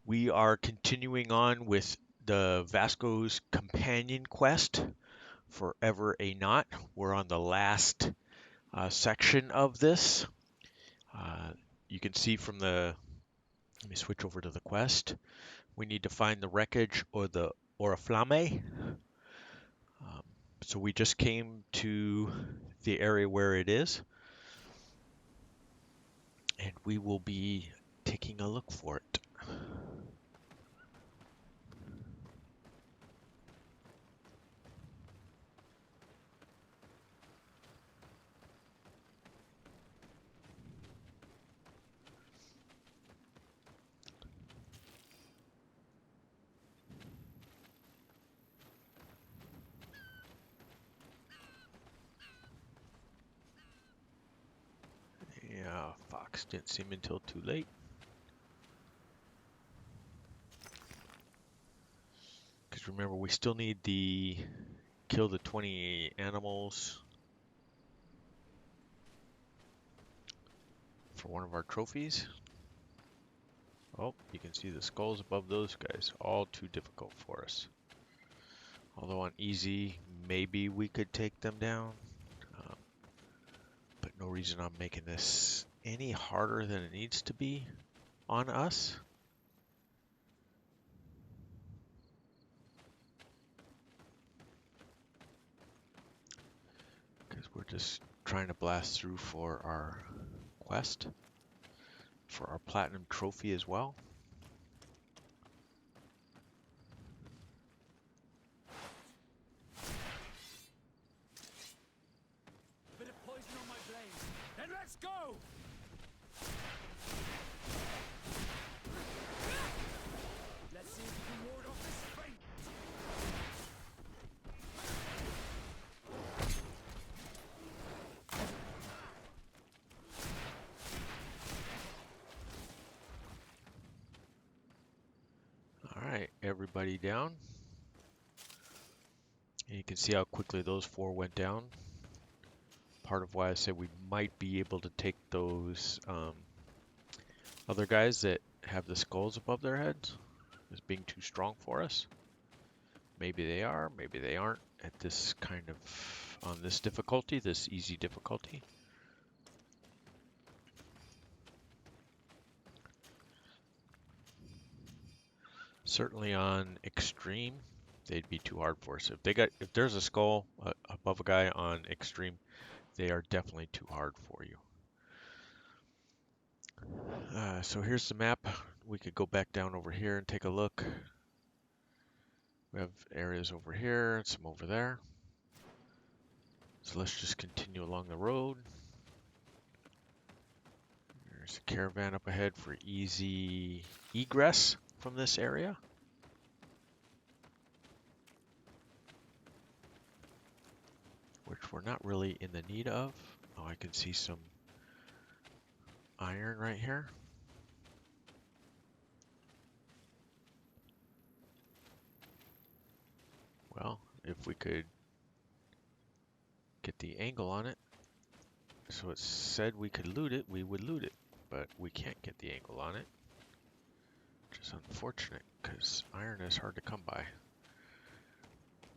We are continuing on with the Vasco's companion quest, Forever a Knot. We're on the last section of this. Uh, you can see from let me switch over to the quest. We need to find the wreckage or the Oriflamme. Um, so we just came to the area where it is, and we will be taking a look for it. Yeah, Fox didn't see me until too late. Because remember, we still need the kill the 20 animals for one of our trophies. Oh, you can see the skulls above those guys. All too difficult for us. Although on easy, maybe we could take them down. But no reason I'm making this any harder than it needs to be on us. Because we're just trying to blast through for our quest. For our Platinum Trophy as well. Bit of poison on my blade. Then let's go! Let's see if we can ward off this fate. Alright, everybody down. And you can see how quickly those 4 went down. Part of why I said we might be able to take those other guys that have the skulls above their heads as being too strong for us. Maybe they are, maybe they aren't at this kind of, on this difficulty, this easy difficulty. Certainly on extreme, they'd be too hard for us. If there's a skull above a guy on extreme, they are definitely too hard for you. So here's the map. We could go back down over here and take a look. We have areas over here and some over there. So let's just continue along the road. There's a caravan up ahead for easy egress from this area. Which we're not really in the need of. Oh, I can see some iron right here. Well, if we could get the angle on it. So it said we could loot it, we would loot it. But we can't get the angle on it. Which is unfortunate, because iron is hard to come by.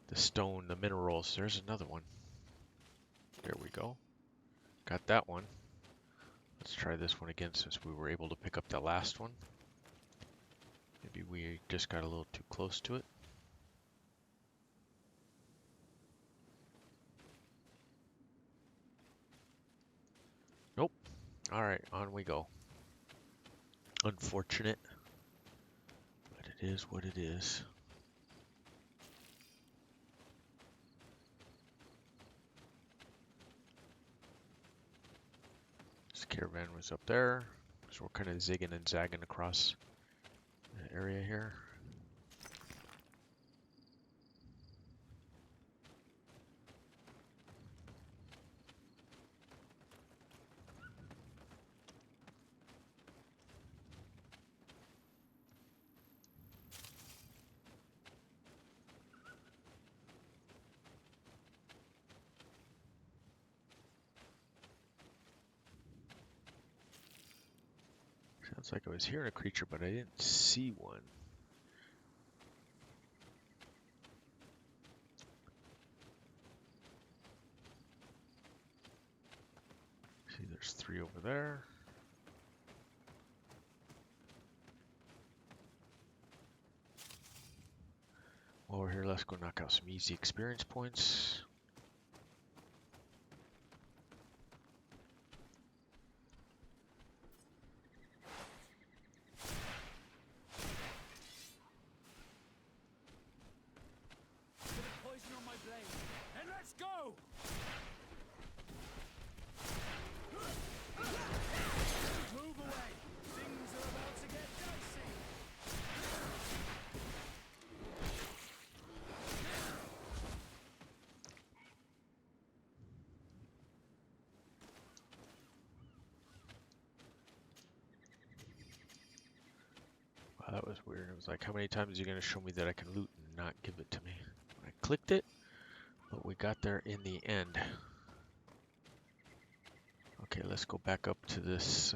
The stone, the minerals, there's another one. There we go. Got that one. Let's try this one again since we were able to pick up the last one. Maybe we just got a little too close to it. Nope. Alright, on we go. Unfortunate. But it is what it is. This caravan was up there. So we're kind of zigging and zagging across the area here. It's like I was hearing a creature, but I didn't see one. See, there's 3 over there. While we're here, let's go knock out some easy experience points. Bit of poison on my blade. And let's go! Move away. Things are about to get dicey. Wow, that was weird. It was like, how many times are you going to show me that I can loot and not give it to me? I clicked it, but we got there in the end. Okay, let's go back up to this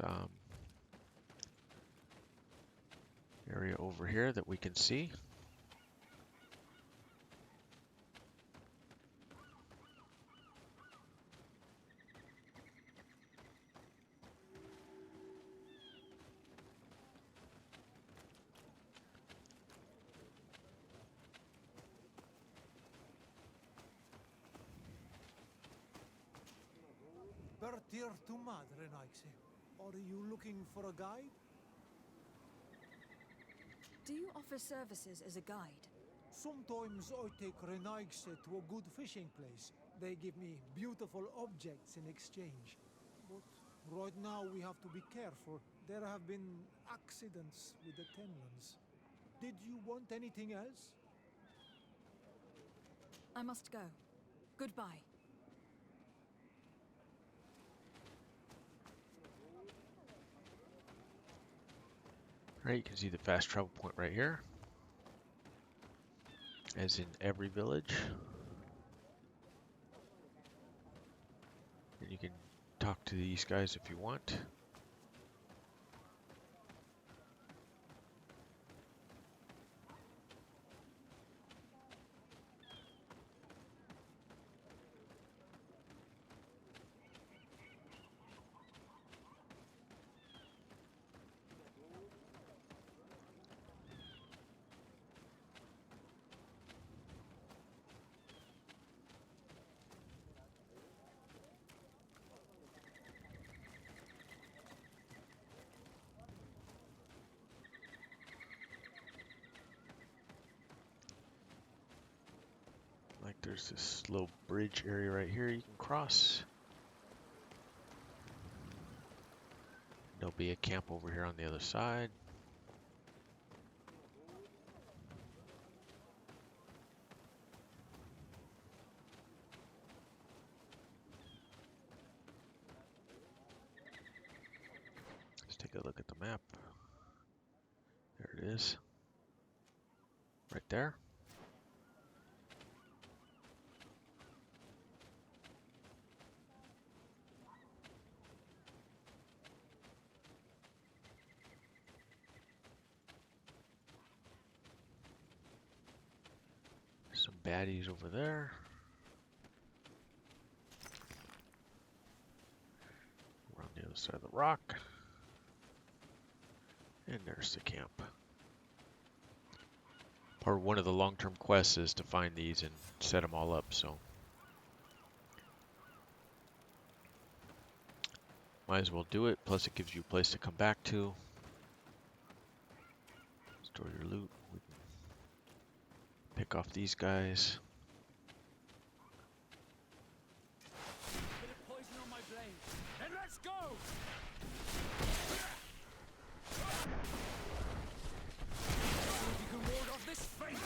area over here that we can see. Partir tu madre, Nike. Are you looking for a guide? Do you offer services as a guide? Sometimes I take Renaigse to a good fishing place. They give me beautiful objects in exchange. But right now we have to be careful. There have been accidents with the Tenlans. Did you want anything else? I must go. Goodbye. Right, you can see the fast travel point right here, as in every village. And you can talk to these guys if you want. Like there's this little bridge area right here you can cross. There'll be a camp over here on the other side. Let's take a look at the map. There it is. Right there. Some baddies over there. We're on the other side of the rock. And there's the camp. Part of one of the long-term quests is to find these and set them all up, so might as well do it. Plus it gives you a place to come back to. Store your loot. We can pick off these guys. Bit of poison on my blade. And let's go! See if you can ward off this fate!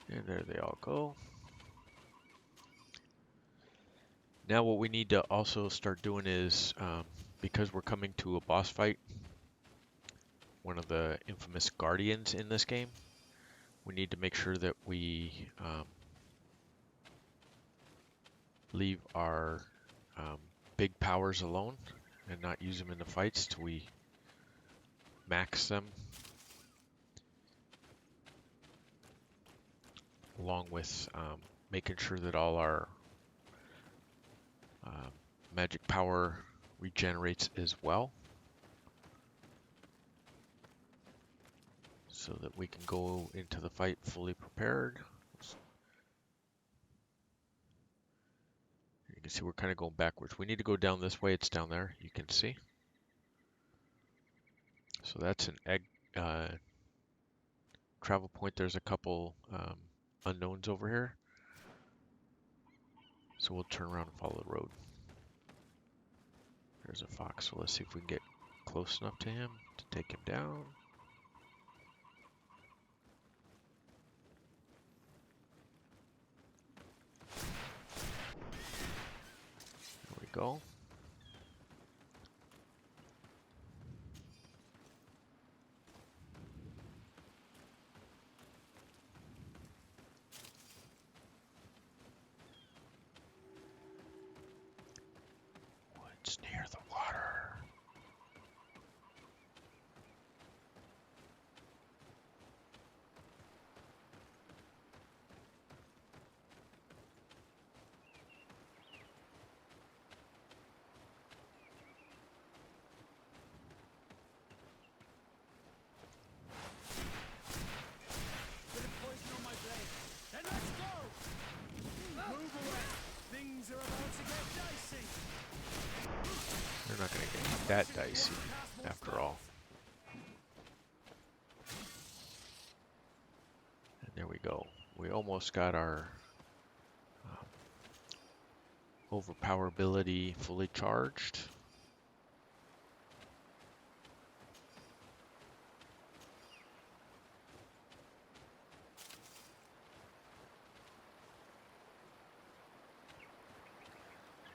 And there they all go. Now what we need to also start doing is, because we're coming to a boss fight, one of the infamous guardians in this game, we need to make sure that we leave our big powers alone and not use them in the fights till we max them, along with making sure that all our magic power regenerates as well, so that we can go into the fight fully prepared. You can see we're kind of going backwards. We need to go down this way. It's down there, you can see. So that's an egg travel point. There's a couple unknowns over here. So we'll turn around and follow the road. There's a fox, so let's see if we can get close enough to him to take him down. There we go. Woods near the water. Bit of poison on my blade. Then let's go! Move away! Things are about to get dicey! They're not going to get that dicey after all. And there we go. We almost got our overpowerability fully charged.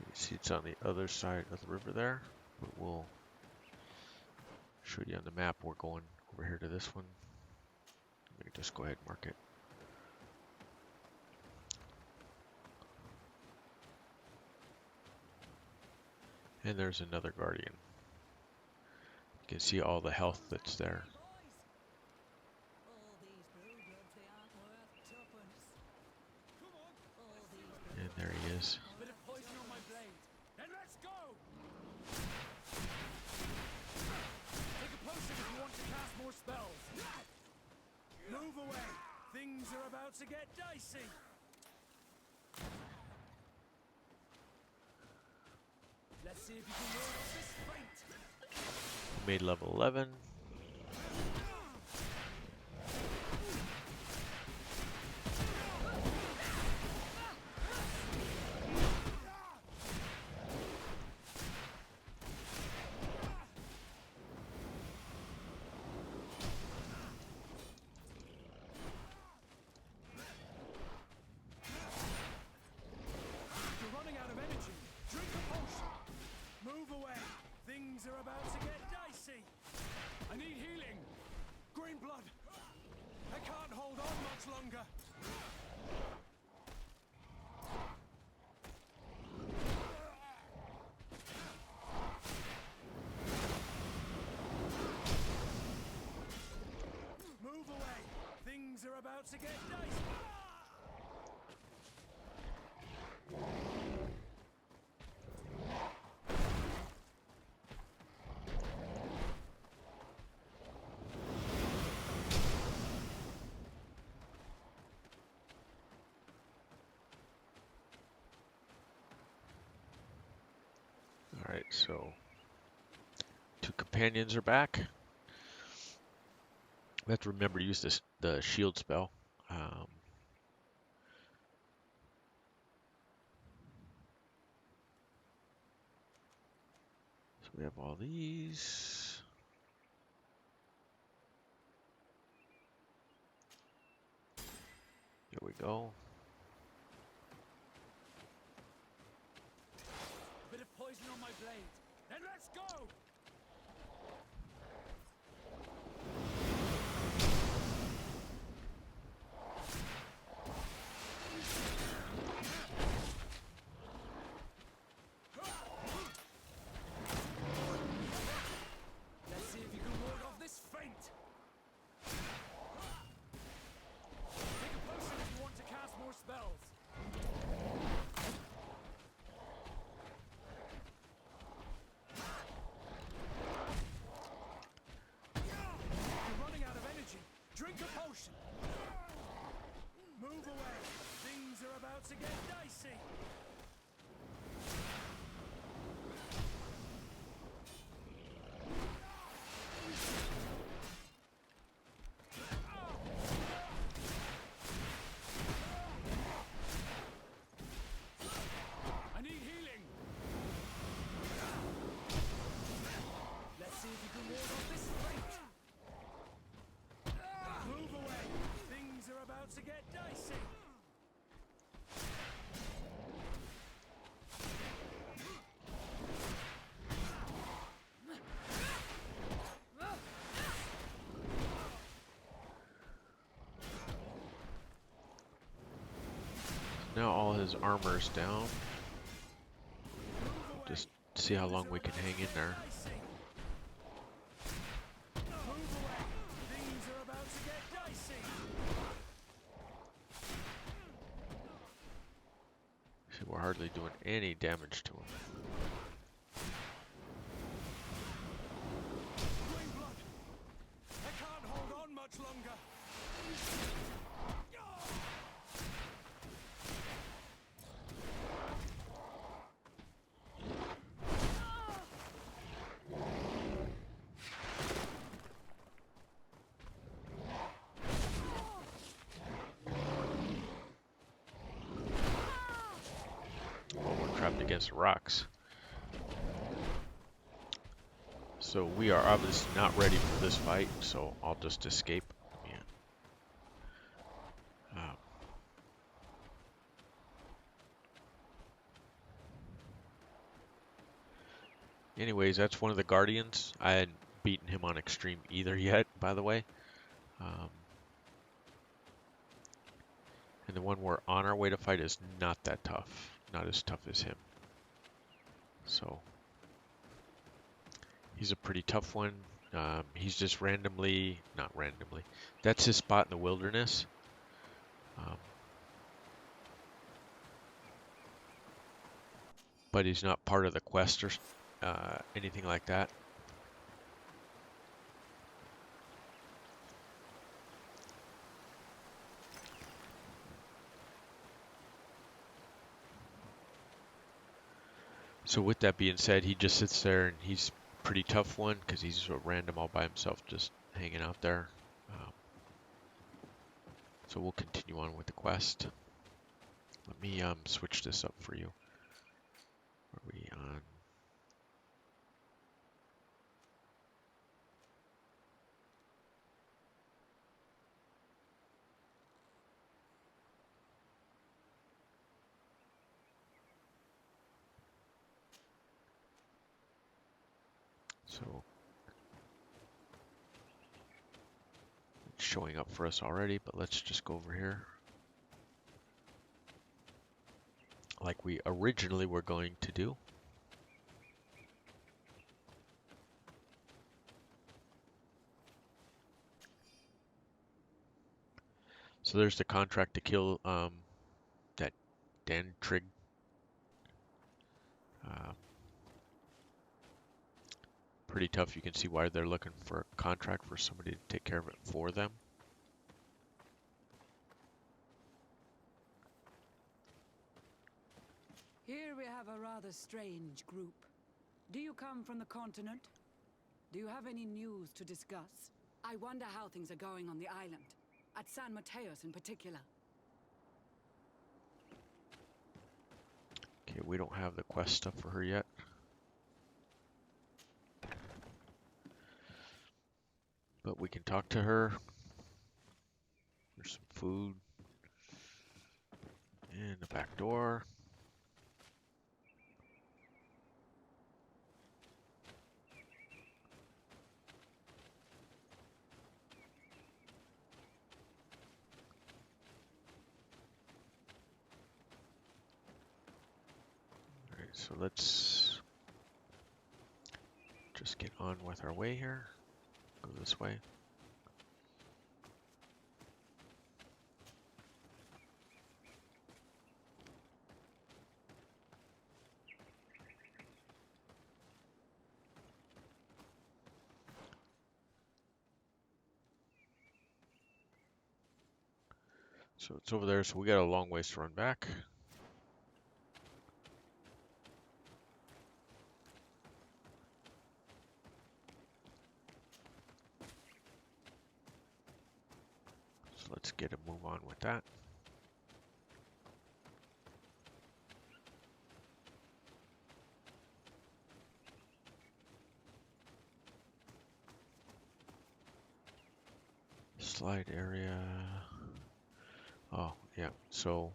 You see it's on the other side of the river there, but we'll show you on the map. We're going over here to this one. Let me just go ahead and mark it. And there's another guardian. You can see all the health that's there. And there he is. Bit of poison on my blade. Then let's go! Take a potion if you want to cast more spells. Move away! Things are about to get dicey! Let's see if you can ward off this fate! Made level 11. You're running out of energy. Drink a potion. Move away. Things are about to get dicey. I need healing. Green blood. I can't hold on much longer. Move away. Things are about to get dicey. Alright, so 2 companions are back. We have to remember to use the shield spell. So we have all these. Here we go. Bit of poison on my blade. Then let's go! now all his armor's down. Move away. Just see how long we can hang in there. Move away. Things are about to get dicey. See, we're hardly doing any damage to him. Green blood. I can't hold on much longer. Well, we're trapped against rocks. So we are obviously not ready for this fight, so I'll just escape. Yeah. Anyways, that's one of the Guardians. I hadn't beaten him on Extreme either yet, by the way. And the one we're on our way to fight is not that tough. Not as tough as him. So, he's a pretty tough one. He's just randomly, not randomly, that's his spot in the wilderness. But he's not part of the quest or anything like that. So with that being said, he just sits there and he's a pretty tough one because he's a random all by himself just hanging out there. So we'll continue on with the quest. Let me switch this up for you. Are we on? So it's showing up for us already, but let's just go over here. Like we originally were going to do. So there's the contract to kill that Dan Trigg. Pretty tough. You can see why they're looking for a contract for somebody to take care of it for them. Here we have a rather strange group. Do you come from the continent? Do you have any news to discuss? I wonder how things are going on the island. At San Mateos in particular. Okay, we don't have the quest stuff for her yet. But we can talk to her. There's some food. And the back door. Alright, so let's just get on with our way here. Go this way. So it's over there, so we got a long ways to run back. So let's get a move on with that. Slide area. Oh, yeah, so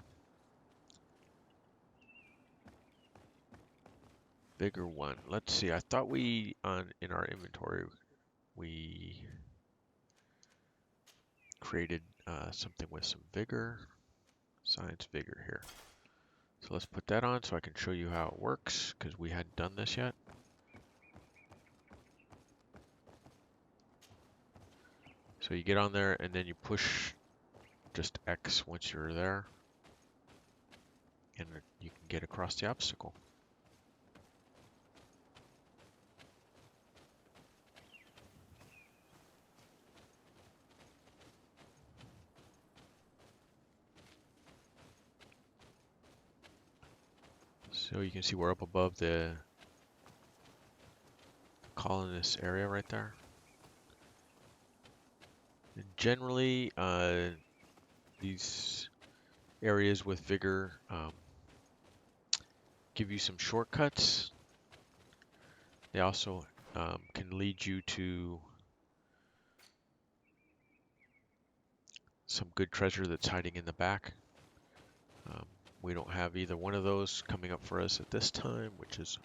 bigger one. Let's see, I thought we, in our inventory, we created something with some vigor, science vigor here. So let's put that on so I can show you how it works, because we hadn't done this yet. So you get on there and then you push just X once you're there, and you can get across the obstacle. So you can see we're up above the colonist area right there. And generally, these areas with vigor give you some shortcuts. They also can lead you to some good treasure that's hiding in the back. We don't have either one of those coming up for us at this time, which is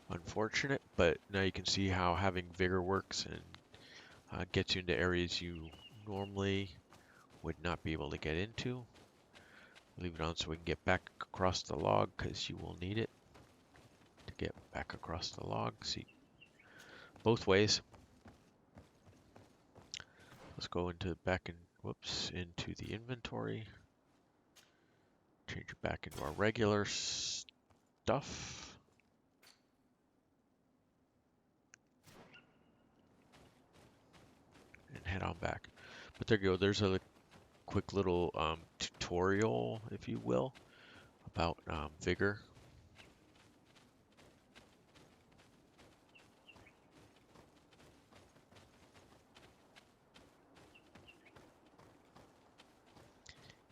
unfortunate, but now you can see how having vigor works and gets you into areas you normally would not be able to get into. Leave it on so we can get back across the log, because you will need it to get back across the log. See, both ways. Let's go into into the inventory. Change it back into our regular stuff. And head on back. But there you go. There's a quick little tutorial, if you will, about vigor.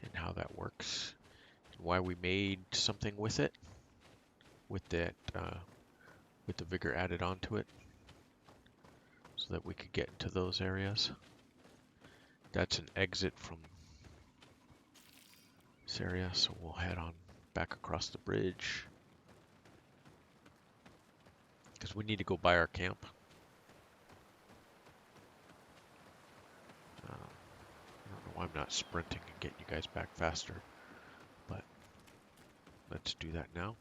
And how that works. And why we made something with it. With that, with the vigor added onto it. So that we could get into those areas. That's an exit from this area, so we'll head on back across the bridge. Because we need to go by our camp. I don't know why I'm not sprinting and getting you guys back faster, but let's do that now.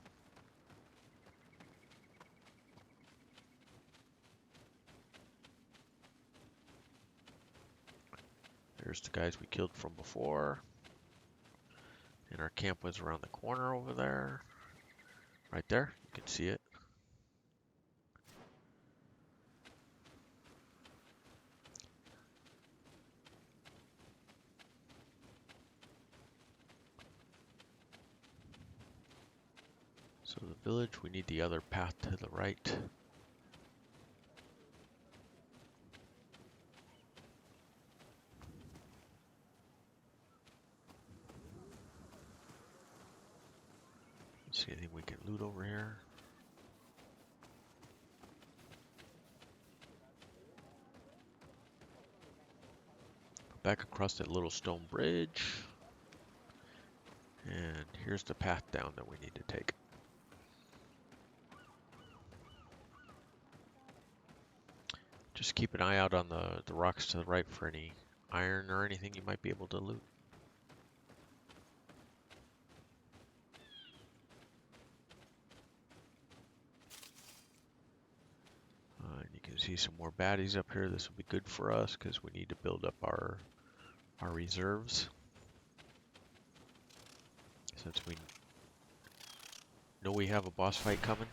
There's the guys we killed from before. And our camp was around the corner over there. Right there, you can see it. So the village, we need the other path to the right. See anything we can loot over here? Back across that little stone bridge. And here's the path down that we need to take. Just keep an eye out on the rocks to the right for any iron or anything you might be able to loot. And you can see some more baddies up here. This will be good for us because we need to build up our reserves. Since we know we have a boss fight coming.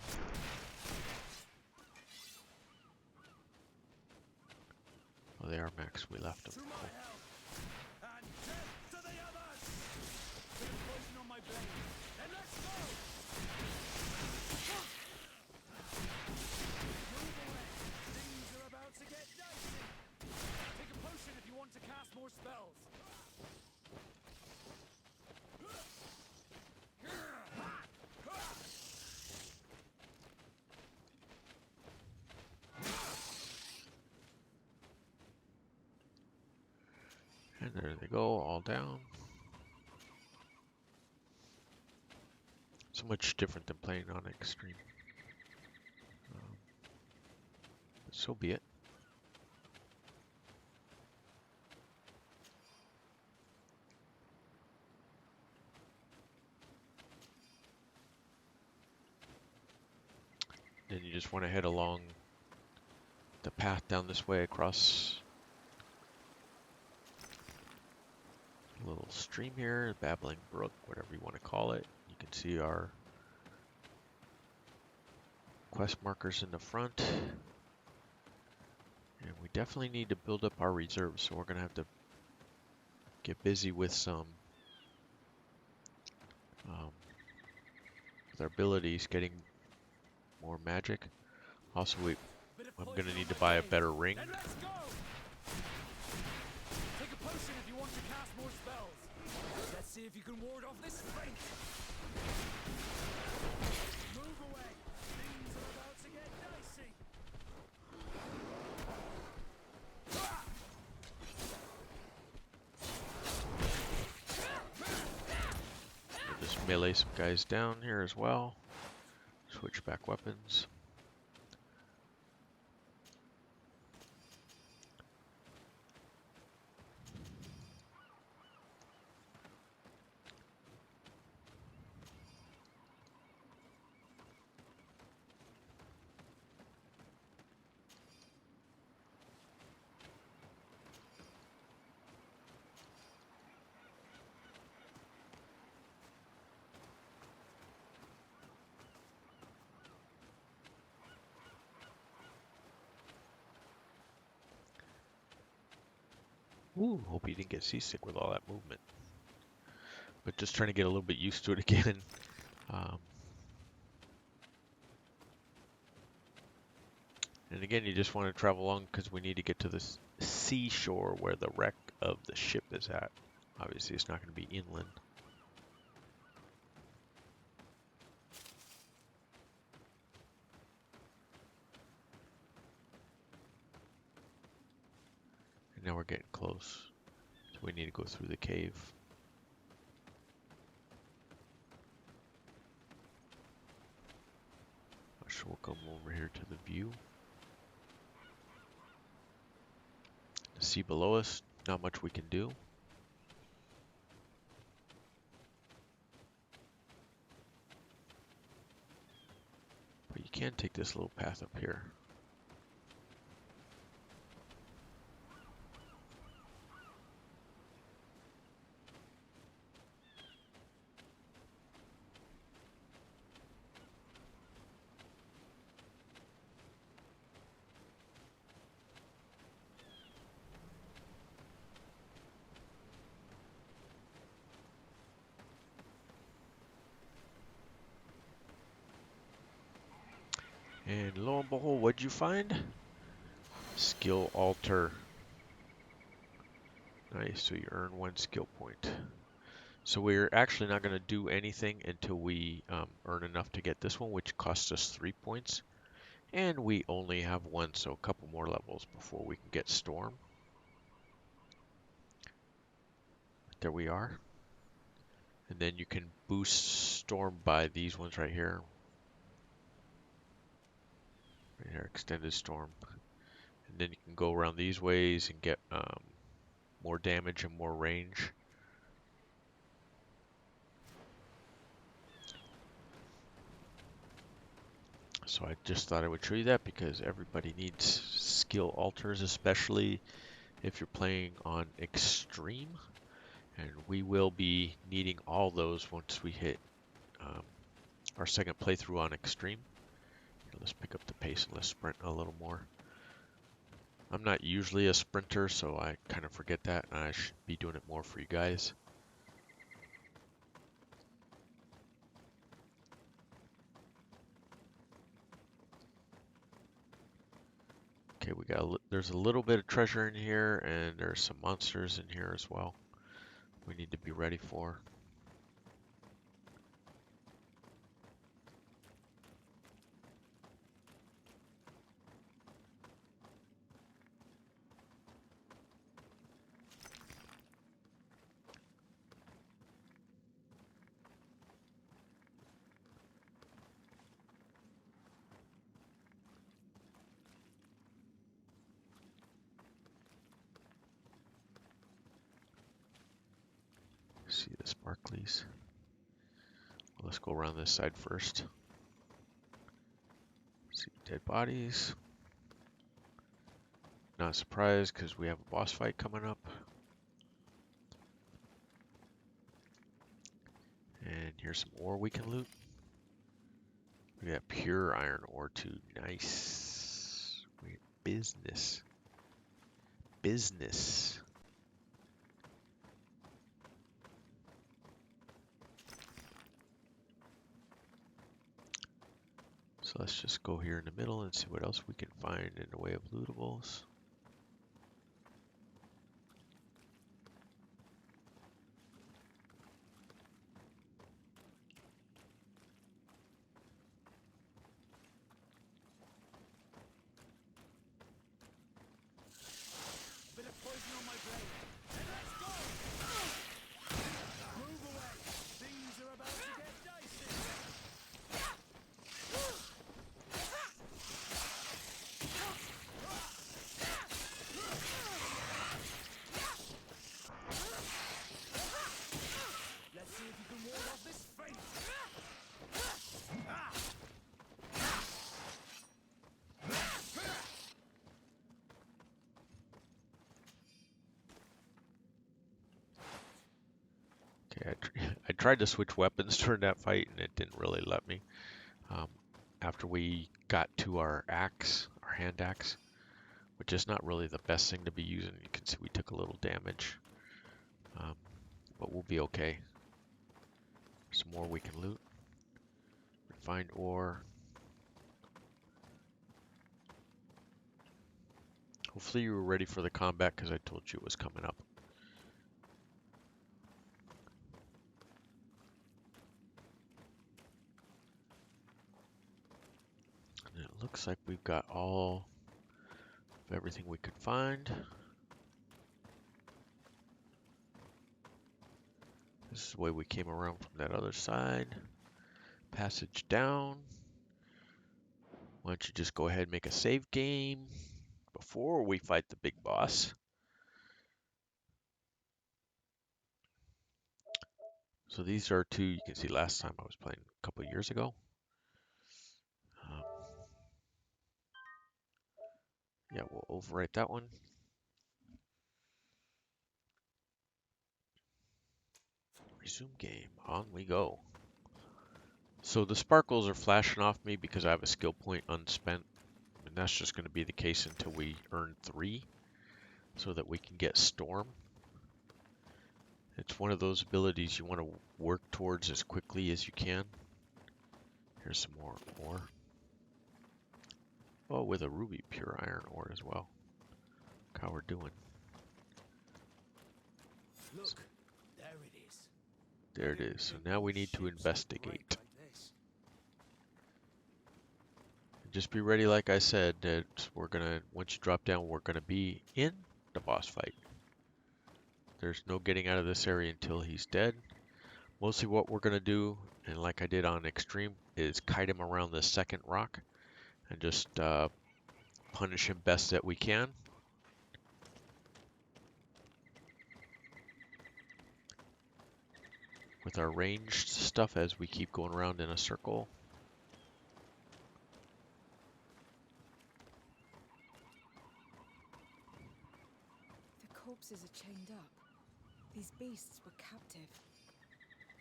Oh, they are max. We left them. Cool. To cast more spells. And there they go, all down. So much different than playing on extreme. But so be it. then you just want to head along the path down this way across a little stream here, Babbling Brook, whatever you want to call it. You can see our quest markers in the front. And we definitely need to build up our reserves, so we're going to have to get busy with some with our abilities, getting more magic. Also, I'm going to need to buy a better ring. Then let's go! Take a potion if you want to cast more spells. Let's see if you can ward off this fate. Move away. Things are about to get dicey. We'll just melee some guys down here as well. Switch back weapons. Ooh, hope you didn't get seasick with all that movement. But just trying to get a little bit used to it again. And again, you just want to travel along because we need to get to the seashore where the wreck of the ship is at. Obviously, it's not going to be inland. And now we're getting close. So we need to go through the cave. So we'll come over here to the view. The sea below us, not much we can do. But you can take this little path up here. And lo and behold, what'd you find? Skill altar. Nice, so you earn 1 skill point. So we're actually not going to do anything until we earn enough to get this one, which costs us 3 points. And we only have 1, so a couple more levels before we can get Storm. There we are. And then you can boost Storm by these ones right here. Right here, Extended Storm. And then you can go around these ways and get more damage and more range. So I just thought I would show you that because everybody needs skill altars, especially if you're playing on Extreme. And we will be needing all those once we hit our second playthrough on Extreme. Let's pick up the pace and let's sprint a little more. I'm not usually a sprinter, so I kind of forget that, and I should be doing it more for you guys. Okay, there's a little bit of treasure in here, and there's some monsters in here as well. We need to be ready for. See the sparklies. Well, let's go around this side first. See, dead bodies. Not surprised because we have a boss fight coming up. And here's some ore we can loot. We got pure iron ore too. Nice. We business. Business. So let's just go here in the middle and see what else we can find in the way of lootables. Bit of poison on my blade. And let's go! Move away. Things are about to get dicey. Let's see if you can ward off this fate. Okay, I tried to switch weapons during that fight and it didn't really let me. After we got to our axe, our hand axe, which is not really the best thing to be using. You can see we took a little damage, but we'll be okay. Some more we can loot. Refined ore. Hopefully you were ready for the combat because I told you it was coming up. And it looks like we've got all of everything we could find. This is the way we came around from that other side. Passage down. Why don't you just go ahead and make a save game before we fight the big boss. So these are two, you can see last time I was playing a couple of years ago. Yeah, we'll overwrite that one. Resume game, on we go. So the sparkles are flashing off me because I have a skill point unspent. And that's just going to be the case until we earn 3 so that we can get Storm. It's one of those abilities you want to work towards as quickly as you can. Here's some more ore. Oh, with a ruby pure iron ore as well. Look how we're doing. Look, there it is. There it is. So now we need to investigate. Just be ready, like I said, that we're gonna, once you drop down, we're gonna be in the boss fight. There's no getting out of this area until he's dead. Mostly what we're gonna do, and like I did on Extreme, is kite him around the second rock and just punish him best that we can. With our ranged stuff as we keep going around in a circle. The corpses are chained up. These beasts were captive.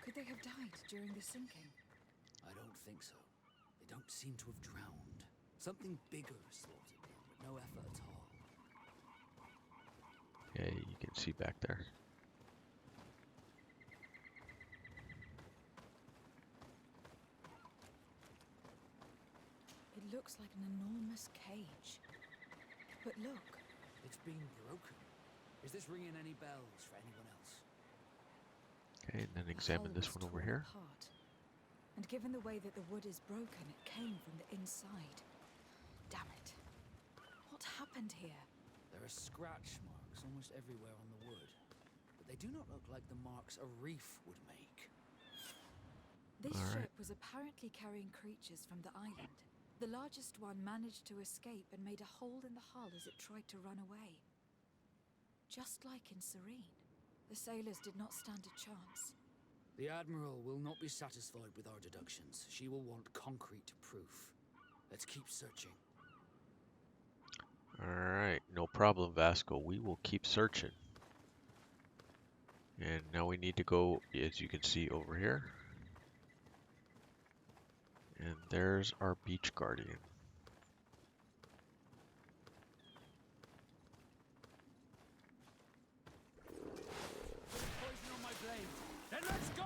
Could they have died during the sinking? I don't think so. They don't seem to have drowned. Something bigger slaughtered them, but no effort at all. Yeah, you can see back there. It looks like an enormous cage. But look, It's been broken. Is this ringing any bells for anyone else? Okay, and then the examine hull this was one over torn here. apart. And given the way that the wood is broken, it came from the inside. Damn it. What happened here? There are scratch marks almost everywhere on the wood, but they do not look like the marks a reef would make. This All right. ship was apparently carrying creatures from the island. The largest one managed to escape and made a hole in the hull as it tried to run away. Just like in Serene, the sailors did not stand a chance. The Admiral will not be satisfied with our deductions. She will want concrete proof. Let's keep searching. Alright, no problem, Vasco. We will keep searching. And now we need to go, as you can see over here. And there's our beach guardian. Poison on my blade. Then let's go!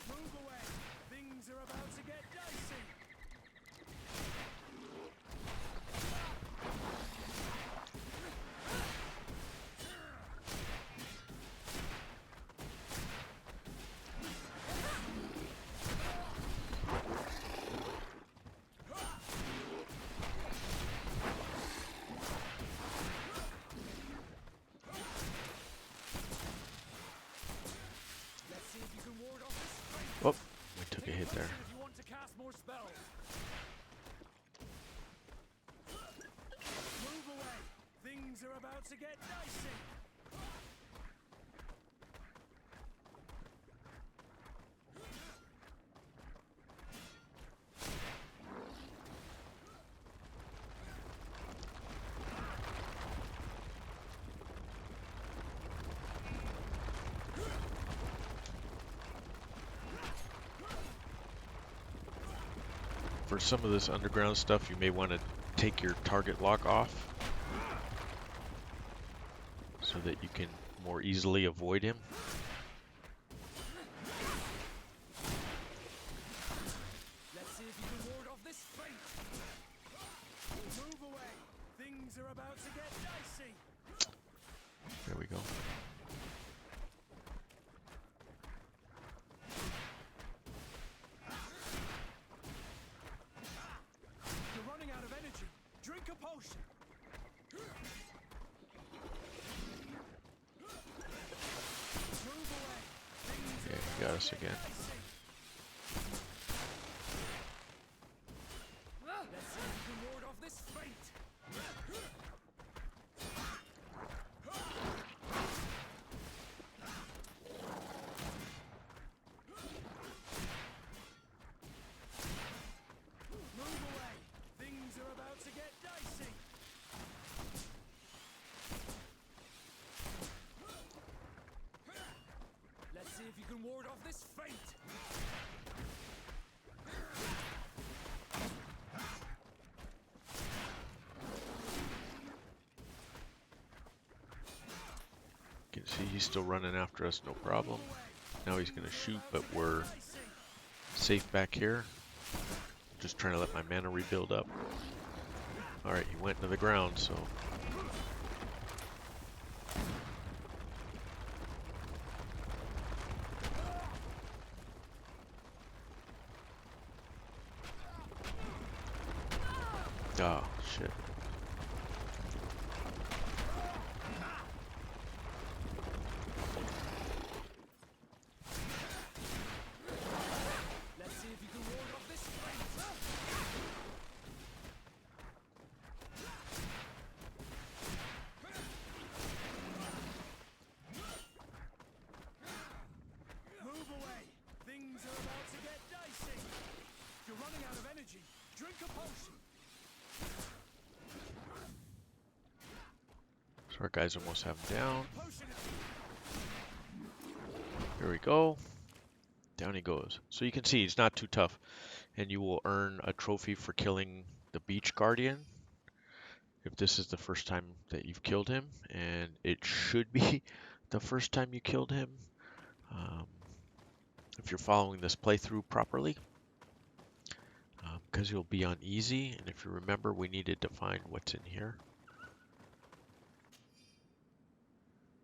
Move away. Things are about to get dicey. Let's see if you can ward off this fight. Oh, we took a hit there. If you want to cast more spells. Move away. Things are about to get dicey. For some of this underground stuff, you may want to take your target lock off so that you can more easily avoid him. Let's see if you can ward off this fate. Move away. Things are about to get dicey. There we go. You're running out of energy. Drink a potion. Move away. Things Yeah, he got us again. dicey. Let's see if you can ward off this fate. Move away. Things are about to get dicey. Let's see if you can ward off this fate. You can see he's still running after us, no problem. Now he's going to shoot, but we're Dicey. safe back here. Just trying to let my mana rebuild up. Alright, he went into the ground, so... Oh, shit. Let's see if you can ward off this fate. Move away. Things are about to get dicey. You're running out of energy. Drink a potion. So our guys almost have him down. Potion. Here we go. Down he goes. So you can see he's not too tough. And you will earn a trophy for killing the beach guardian. If this is the first time that you've killed him. And it should be the first time you killed him. If you're following this playthrough properly. Because you'll be on easy. And if you remember, we needed to find what's in here.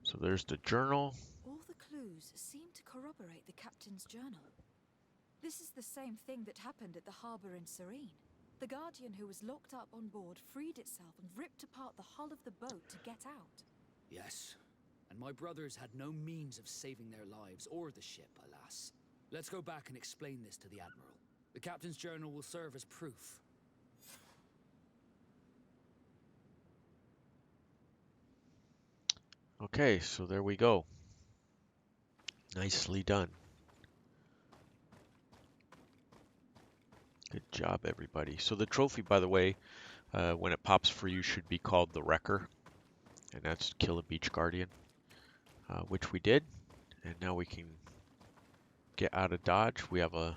So there's the journal. All the clues seem to corroborate the captain's journal. This is the same thing that happened at the harbour in Serene. The Guardian who was locked up on board freed itself and ripped apart the hull of the boat to get out. Yes, and my brothers had no means of saving their lives or the ship, alas. Let's go back and explain this to the Admiral. The captain's journal will serve as proof. Okay, so there we go. Nicely done. job, everybody. So the trophy, by the way, when it pops for you, should be called the Wrecker, and that's kill a beach guardian, which we did, and now we can get out of Dodge. We have a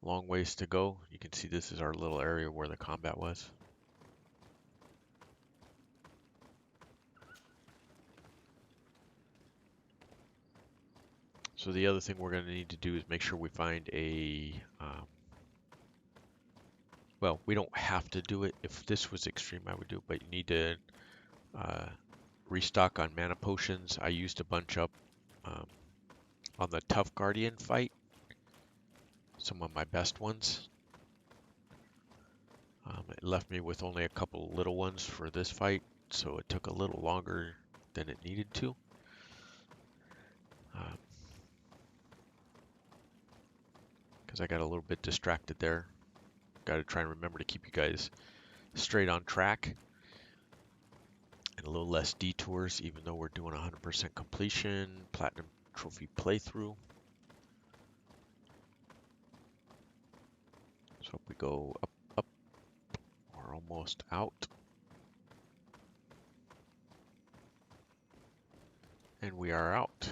long ways to go. You can see this is our little area where the combat was. So the other thing we're going to need to do is make sure we find a, well, we don't have to do it. If this was extreme, I would do it, but you need to restock on mana potions. I used a bunch up on the Tough Guardian fight, some of my best ones. It left me with only a couple little ones for this fight, so it took a little longer than it needed to. Because I got a little bit distracted there. Got to try and remember to keep you guys straight on track and a little less detours, even though we're doing 100% completion, Platinum Trophy playthrough. So if we go up, up, we're almost out. And we are out.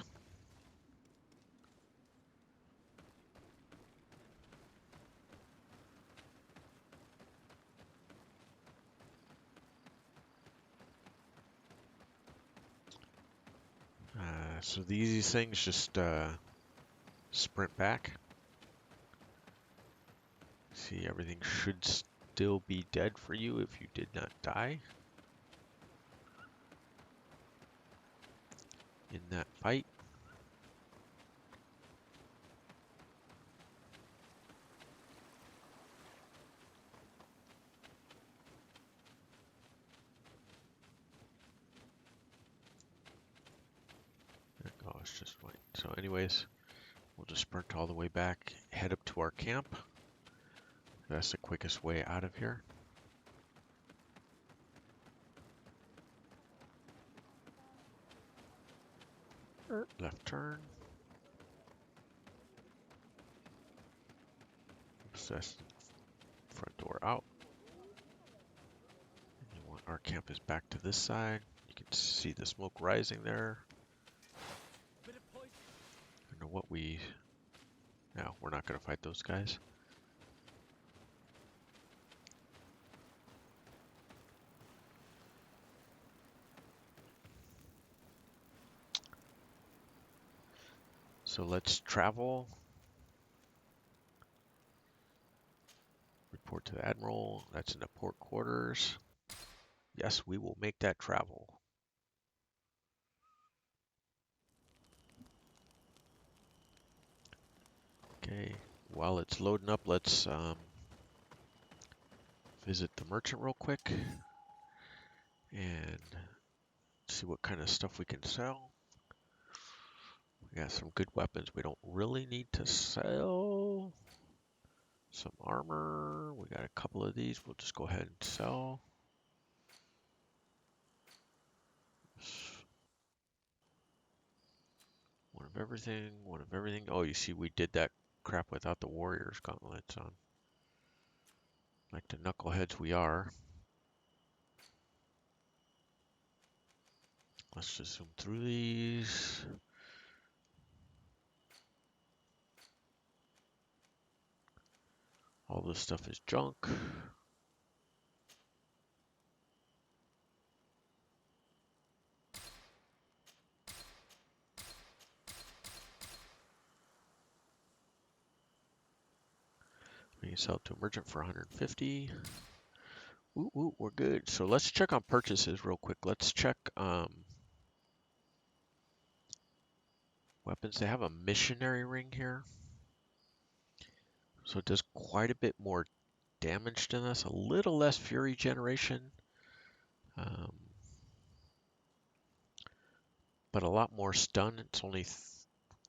So the easiest thing is just sprint back. See, everything should still be dead for you if you did not die in that fight. Oh, it's just white. So anyways, we'll just sprint all the way back, head up to our camp. That's the quickest way out of here. Left turn. Oops, that's front door out. And you want, our camp is back to this side. You can see the smoke rising there. I don't know what we... No, we're not going to fight those guys. So let's travel. Report to the Admiral. That's in the port quarters. Yes, we will make that travel. Okay, while it's loading up, let's visit the merchant real quick and see what kind of stuff we can sell. We got some good weapons we don't really need to sell. Some armor. We got a couple of these. We'll just go ahead and sell. One of everything. One of everything. Oh, you see, we did that crap without the warriors gauntlets on. Like the knuckleheads we are. Let's just zoom through these. All this stuff is junk. We can sell it to a merchant for 150. Ooh, ooh, we're good. So let's check on purchases real quick. Let's check weapons. They have a missionary ring here. So it does quite a bit more damage than us. A little less fury generation. But a lot more stun. It's only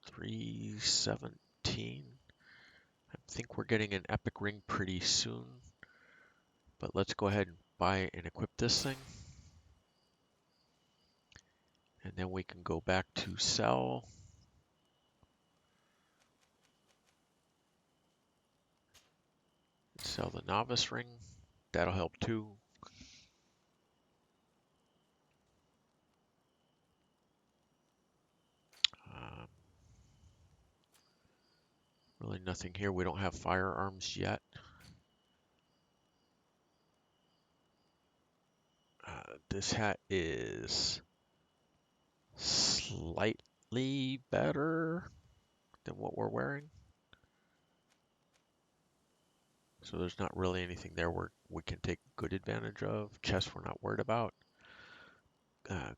317. I think we're getting an epic ring pretty soon. But let's go ahead and buy and equip this thing. And then we can go back to sell. Sell the novice ring. That'll help too. Um, really nothing here. We don't have firearms yet. This hat is slightly better than what we're wearing. So there's not really anything there we can take good advantage of. Chest we're not worried about.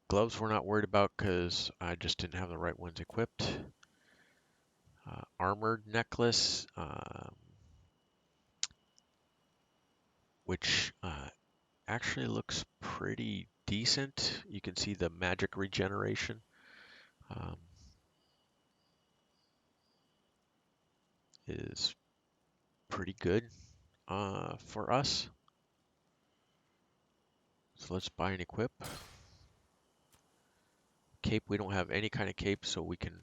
Gloves we're not worried about because I just didn't have the right ones equipped. Armored necklace, which actually looks pretty decent. You can see the magic regeneration. Is pretty good for us. So let's buy and equip. Cape, we don't have any kind of cape, so we can,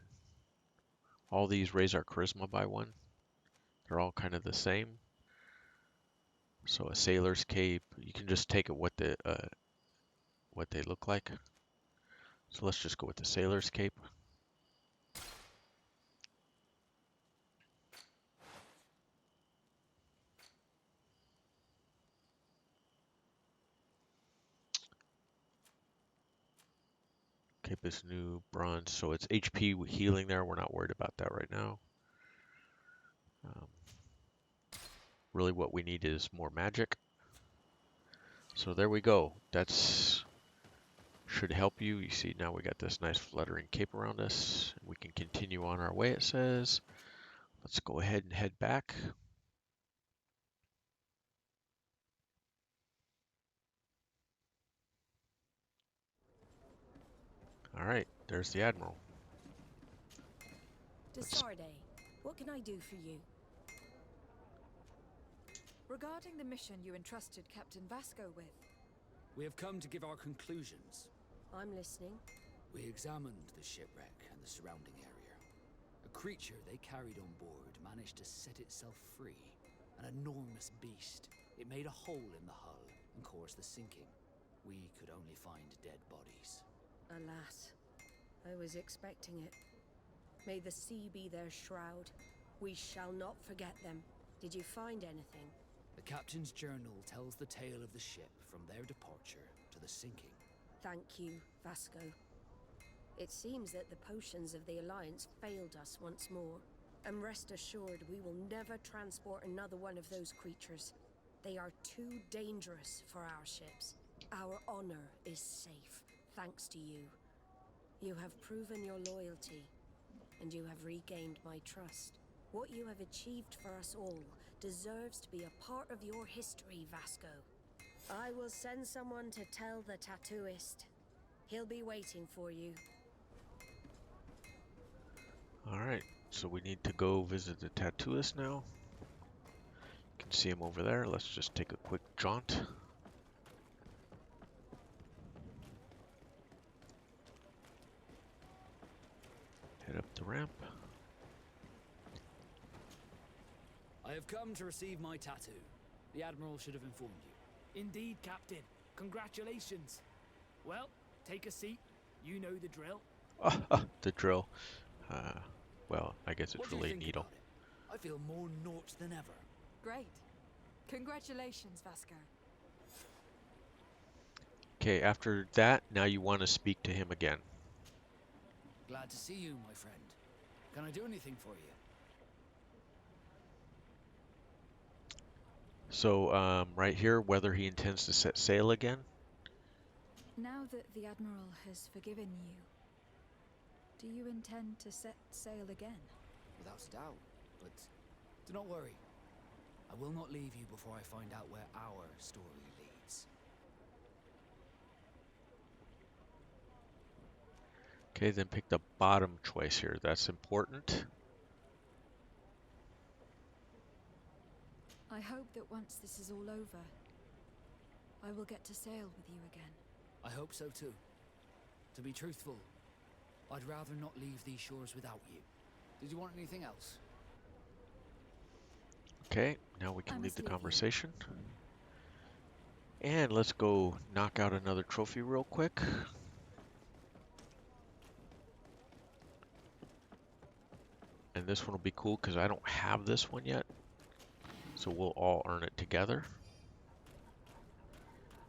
all these raise our charisma by 1. They're all kind of the same. So a sailor's cape, you can just take it what they look like. So let's just go with the sailor's cape. Cape is new, bronze, so it's HP healing there. We're not worried about that right now. Really what we need is more magic. So there we go. That's should help you. You see now we got this nice fluttering cape around us. We can continue on our way, it says. Let's go ahead and head back. All right, there's the Admiral. Desarde, what can I do for you? Regarding the mission you entrusted Captain Vasco with. We have come to give our conclusions. I'm listening. We examined the shipwreck and the surrounding area. A creature they carried on board managed to set itself free. An enormous beast. It made a hole in the hull and caused the sinking. We could only find dead bodies. Alas, I was expecting it. May the sea be their shroud. We shall not forget them. Did you find anything? The captain's journal tells the tale of the ship from their departure to the sinking. Thank you, Vasco. It seems that the potions of the Alliance failed us once more. And rest assured, we will never transport another one of those creatures. They are too dangerous for our ships. Our honor is safe, thanks to you. You have proven your loyalty, and you have regained my trust. What you have achieved for us all deserves to be a part of your history, Vasco. I will send someone to tell the tattooist. He'll be waiting for you. All right, so we need to go visit the tattooist now. You can see him over there. Let's just take a quick jaunt. Head up the ramp. I have come to receive my tattoo. The Admiral should have informed you. Indeed, Captain. Congratulations. Well, take a seat. You know the drill. The drill. Well, I guess it's What do you really think needle. about it? I feel more Nort than ever. Great. Congratulations, Vasco. Okay, after that, now you want to speak to him again. Glad to see you, my friend. Can I do anything for you? So, right here, whether he intends to set sail again. Now that the Admiral has forgiven you, do you intend to set sail again? Without doubt, but do not worry. I will not leave you before I find out where our story leads. Okay, then pick the bottom choice here. That's important. I hope that once this is all over, I will get to sail with you again. I hope so too. To be truthful, I'd rather not leave these shores without you. Did you want anything else? Okay, now we I can leave must the leave you. conversation. And let's go knock out another trophy real quick. And this one will be cool because I don't have this one yet. So we'll all earn it together.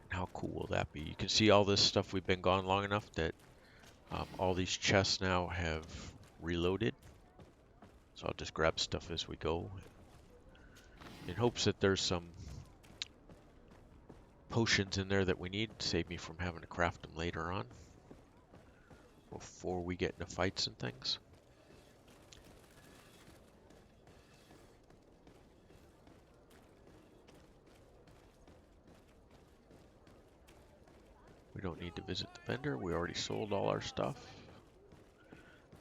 And how cool will that be? You can see all this stuff, we've been gone long enough that all these chests now have reloaded. So I'll just grab stuff as we go in hopes that there's some potions in there that we need to save me from having to craft them later on before we get into fights and things. We don't need to visit the vendor. We already sold all our stuff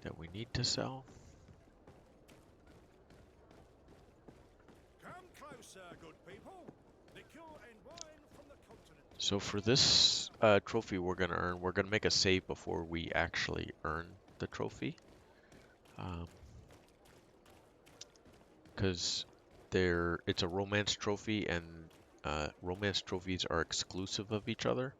that we need to sell. Come closer, good people. Liquor and wine from the continent. So for this trophy we're going to earn, we're going to make a save before we actually earn the trophy. Because it's a romance trophy, and romance trophies are exclusive of each other.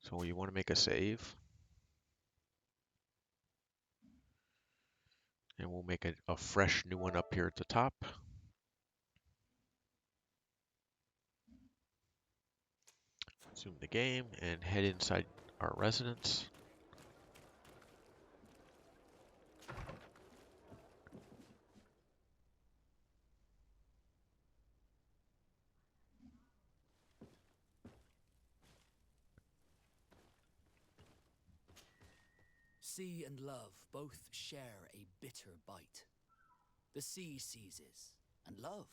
So you want to make a save. And we'll make a fresh new one up here at the top. Zoom the game and head inside our residence. Sea and love both share a bitter bite. The sea seizes, and love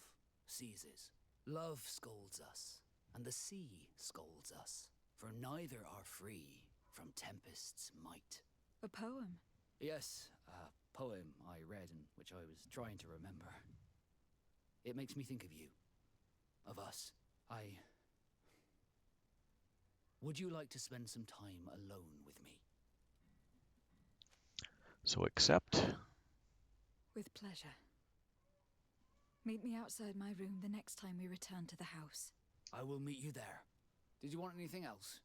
seizes. Love scolds us, and the sea scolds us, for neither are free from tempest's might. A poem. Yes, a poem I read and which I was trying to remember. It makes me think of you, of us. Would you like to spend some time alone with me? So accept. With pleasure. Meet me outside my room the next time we return to the house. I will meet you there. Did you want anything else?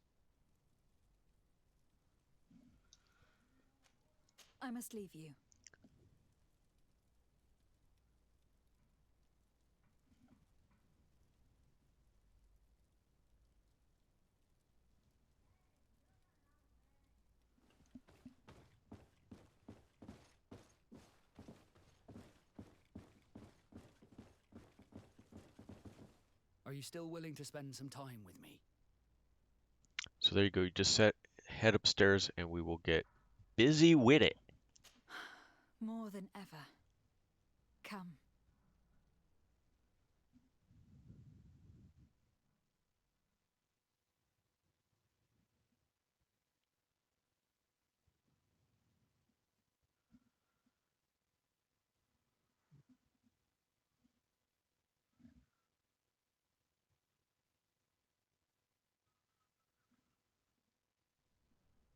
I must leave you. Are you still willing to spend some time with me? So there you go. You just head upstairs and we will get busy with it. More than ever. Come.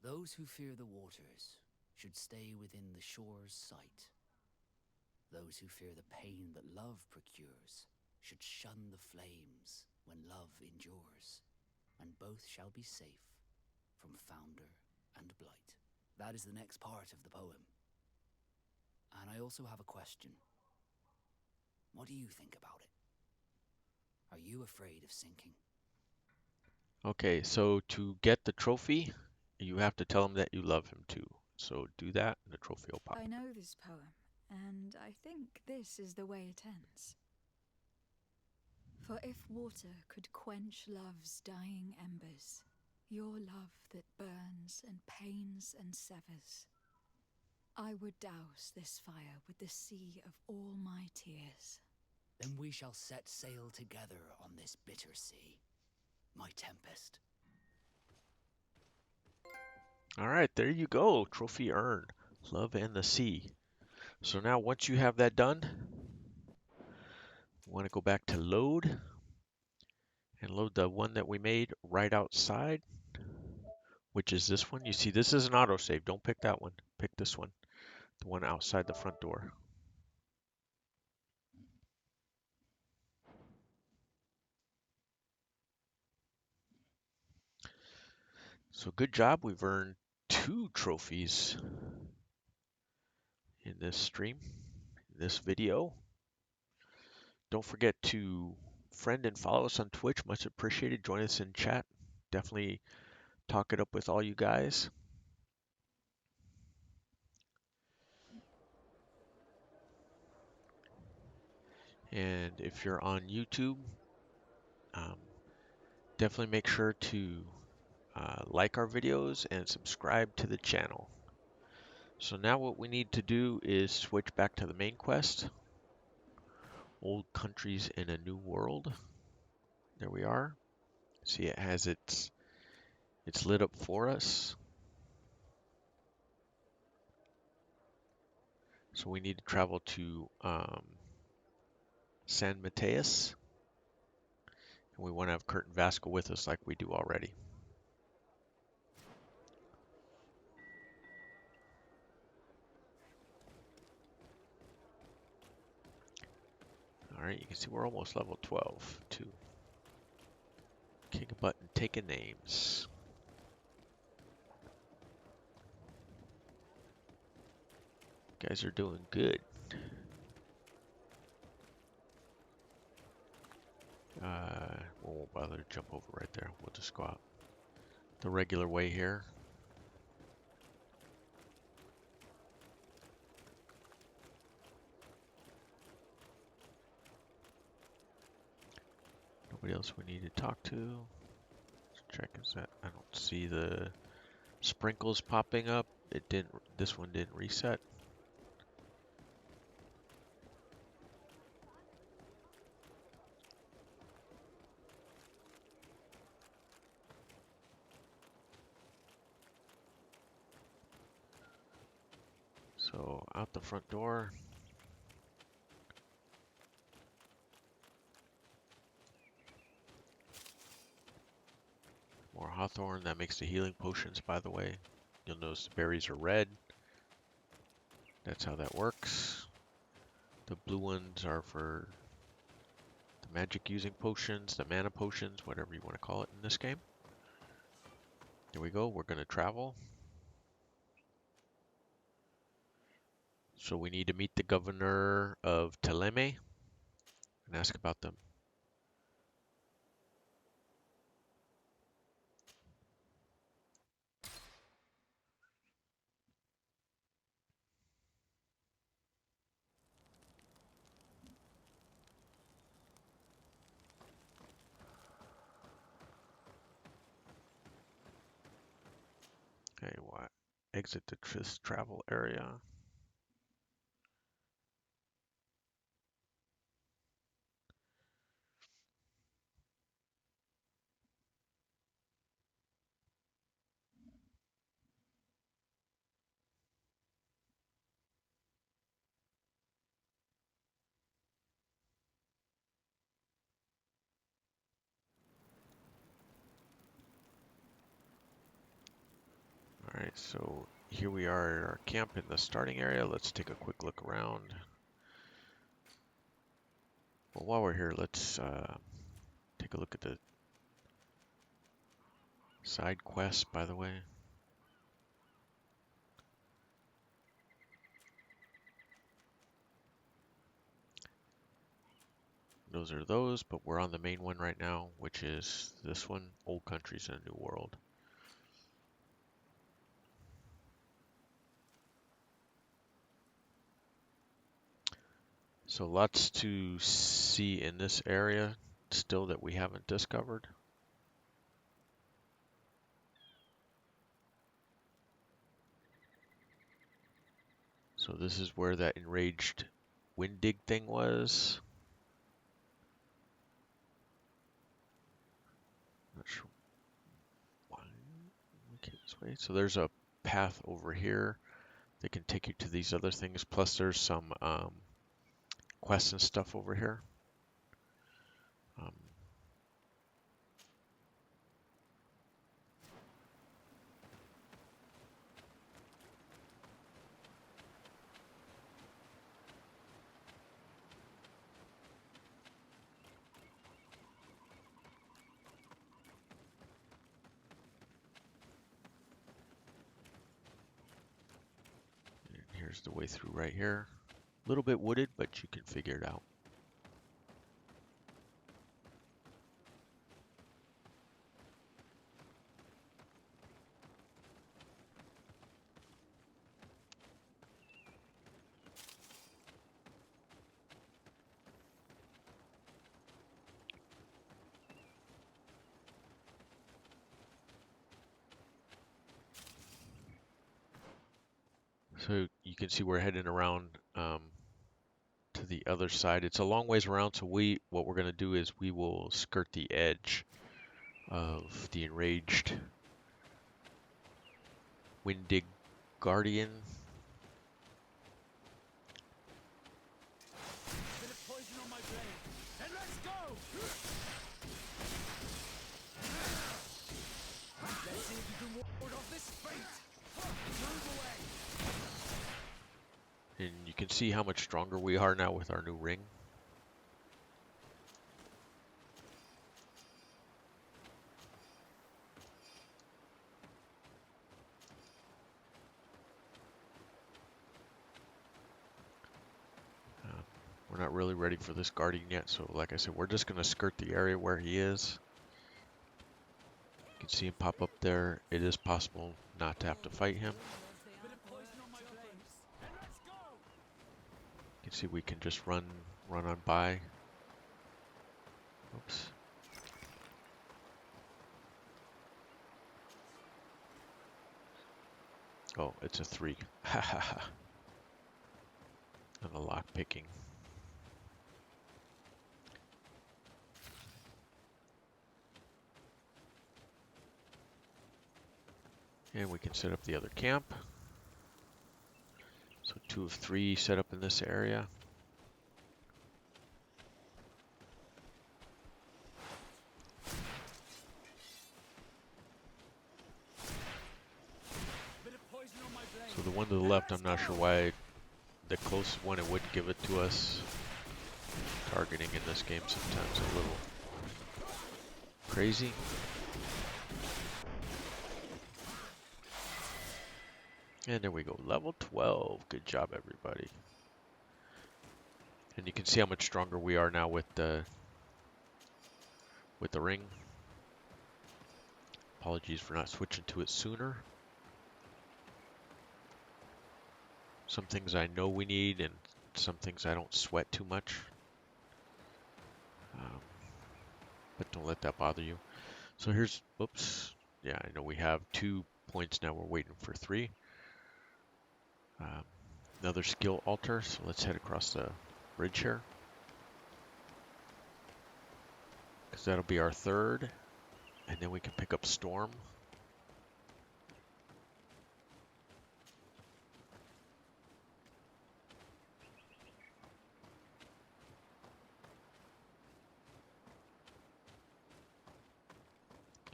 Those who fear the waters should stay within the shore's sight. Those who fear the pain that love procures should shun the flames when love endures, and both shall be safe from founder and blight. That is the next part of the poem. And I also have a question. What do you think about it? Are you afraid of sinking? Okay, so to get the trophy, you have to tell him that you love him too. So do that and the trophy will pop. I know this poem, and I think this is the way it ends. For if water could quench love's dying embers, your love that burns and pains and severs, I would douse this fire with the sea of all my tears. Then we shall set sail together on this bitter sea, my tempest. All right, there you go. Trophy earned. Love and the sea. So now once you have that done, you want to go back to load. and load the one that we made right outside, which is this one. You see, this is an autosave. Don't pick that one. Pick this one, the one outside the front door. So good job. We've earned 2 trophies in this stream, in this video. Don't forget to friend and follow us on Twitch. Much appreciated. Join us in chat. Definitely talk it up with all you guys. And if you're on YouTube, definitely make sure to like our videos and subscribe to the channel. So now what we need to do is switch back to the main quest. Old countries in a new world. There we are. See, it has it's lit up for us. So we need to travel to San Mateus. And we want to have Kurt and Vasco with us like we do already. Alright, you can see we're almost level 12 too. Kick a button, taking names. You guys are doing good. We won't bother to jump over right there. We'll just go out the regular way here. Nobody else we need to talk to. Let's check is that I don't see the sprinkles popping up. It didn't. This one didn't reset. So out the front door. More hawthorn. That makes the healing potions, by the way. You'll notice the berries are red. That's how that works. The blue ones are for the magic using potions, the mana potions, whatever you want to call it in this game. Here we go. We're going to travel. So we need to meet the governor of Teleme and ask about them. Okay, what? Exit this travel area. Alright, so here we are at our camp in the starting area. Let's take a quick look around. Well, while we're here, let's take a look at the side quests, by the way. Those are those, but we're on the main one right now, which is this one, Old Countries in a New World. So lots to see in this area still that we haven't discovered. So this is where that enraged Windig thing was. Not sure why we came this way. So there's a path over here that can take you to these other things. Plus there's some quests and stuff over here. There's the way through right here. A little bit wooded, but you can figure it out. So you can see we're heading around to the other side. It's a long ways around, so what we're going to do is we will skirt the edge of the enraged Windig Guardian. Bit of poison on my blade. Then let's go! Let's see if you can ward off this fate. Move away. And you can see how much stronger we are now with our new ring. We're not really ready for this guardian yet, so like I said, we're just going to skirt the area where he is. You can see him pop up there. It is possible not to have to fight him. Bit of poison on my blade. Then let's go! You can see we can just run on by. Oops. Oh, it's a 3. Ha ha ha. And a lock picking. And we can set up the other camp. So 2 of 3 set up in this area. Bit of poison on my blade. So the one to the left, I'm not sure why the closest one it wouldn't give it to us. Targeting in this game sometimes a little crazy. And there we go, level 12. Good job, everybody. And you can see how much stronger we are now with the ring. Apologies for not switching to it sooner. Some things I know we need, and some things I don't sweat too much. But don't let that bother you. So here's, oops. Yeah, I know we have 2 points now. We're waiting for 3. Another skill altar, so let's head across the bridge here. Because that'll be our 3rd. And then we can pick up Storm.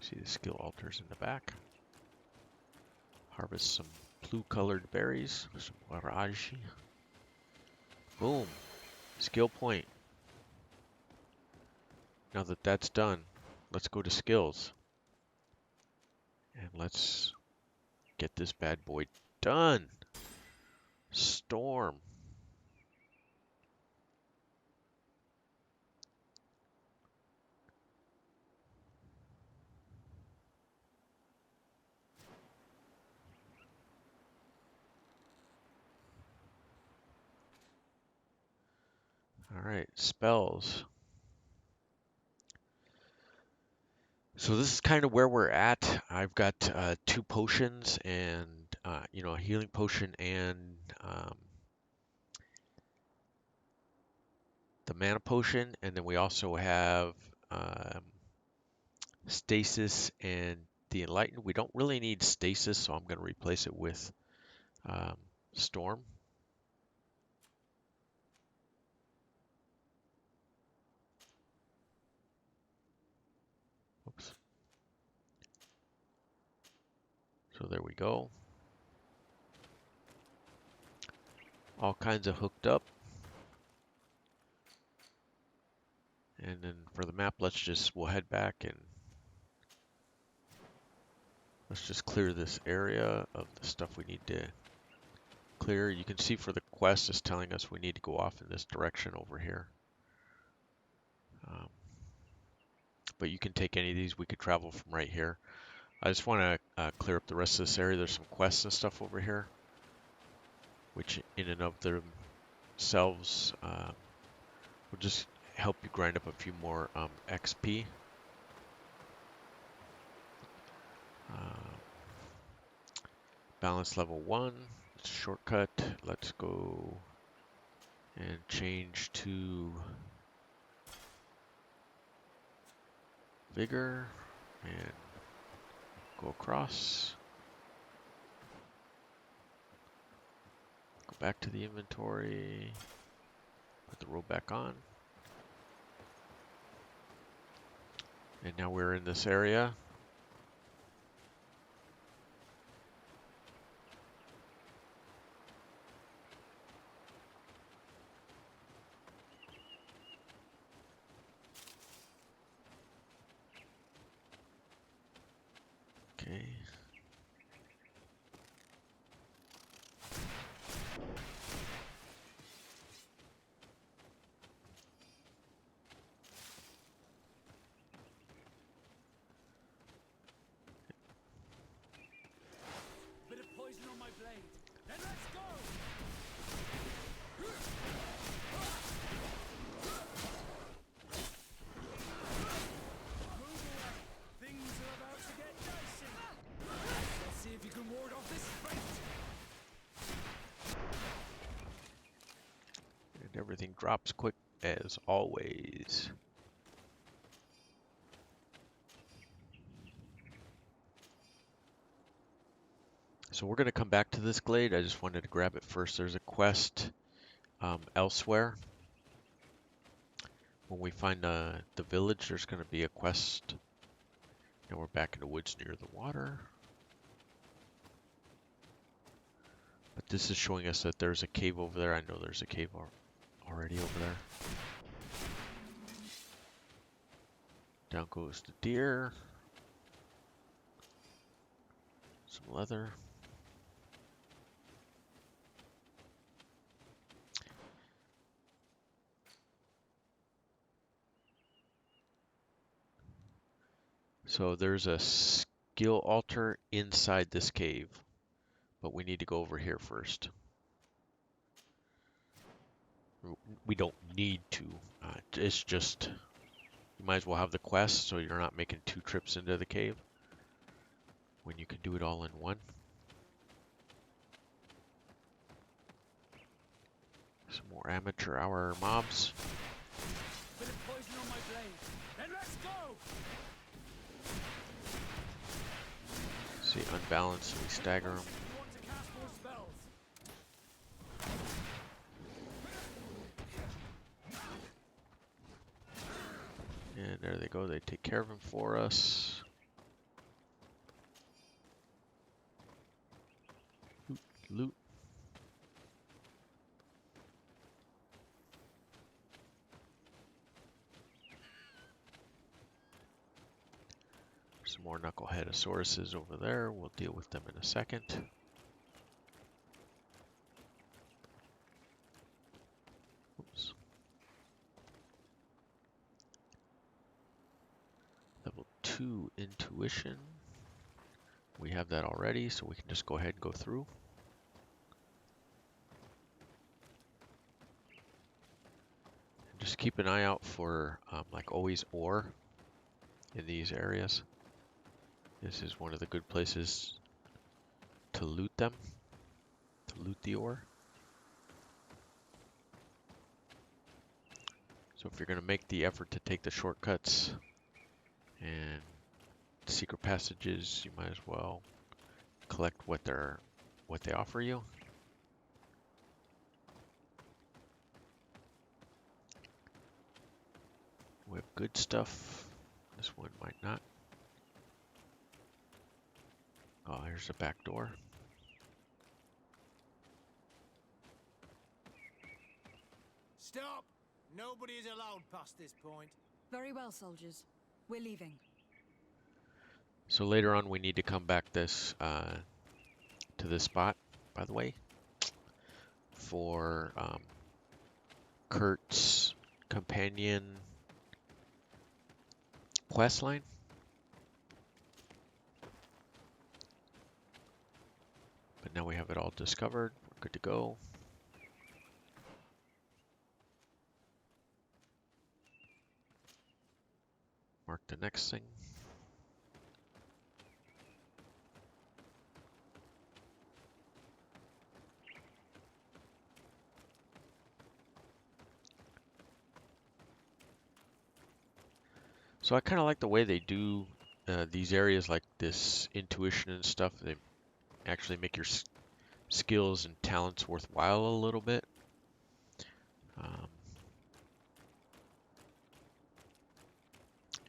See the skill altars in the back. Harvest some blue-colored berries, some waraji. Boom, skill point. Now that that's done, let's go to skills. And let's get this bad boy done. Storm. All right, spells. So this is kind of where we're at. I've got 2 potions and, a healing potion and the mana potion. And then we also have stasis and the enlightened. We don't really need stasis, so I'm going to replace it with storm. Oops. So there we go. All kinds of hooked up. And then for the map, we'll head back and let's just clear this area of the stuff we need to clear. You can see for the quest is telling us we need to go off in this direction over here. But you can take any of these. We could travel from right here. I just want to clear up the rest of this area. There's some quests and stuff over here, which in and of themselves will just help you grind up a few more XP. Balance level 1. Shortcut. Let's go and change to vigor and go across. Go back to the inventory. Put the robe back on. And now we're in this area. Okay. Bit of poison on my blade. Then let's go! Move away. Things are about to get dicey. Let's see if you can ward off this fate. And everything drops quick as always. So we're going to come back to this glade. I just wanted to grab it first. There's a quest elsewhere. When we find the village, there's going to be a quest. And we're back in the woods near the water. But this is showing us that there's a cave over there. I know there's a cave already over there. Down goes the deer. Some leather. So there's a skill altar inside this cave, but we need to go over here first. We don't need to. It's just, you might as well have the quest so you're not making 2 trips into the cave when you can do it all in one. Some more amateur hour mobs. Bit of poison on my blade. Then let's go! See, unbalanced, we stagger them. You want to cast more spells? And there they go, they take care of him for us. Loot. Some more knuckleheadosauruses over there. We'll deal with them in a second. Oops. Level 2 intuition. We have that already, so we can just go ahead and go through. And just keep an eye out for, like always, ore in these areas. This is one of the good places to loot them, to loot the ore. So if you're going to make the effort to take the shortcuts and secret passages, you might as well collect what they offer you. We have good stuff. This one might not. Oh, here's a back door. Stop! Nobody is allowed past this point. Very well, soldiers. We're leaving. So later on, we need to come back to this spot, by the way. for Kurt's companion questline. But now we have it all discovered. We're good to go. Mark the next thing. So I kind of like the way they do these areas like this intuition and stuff. They actually make your skills and talents worthwhile a little bit.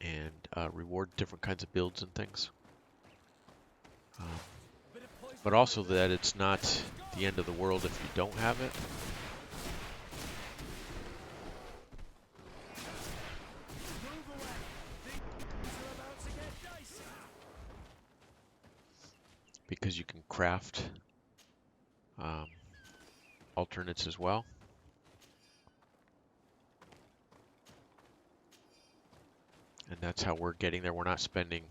And reward different kinds of builds and things. But also that it's not the end of the world if you don't have it. Because you can craft alternates as well. And that's how we're getting there.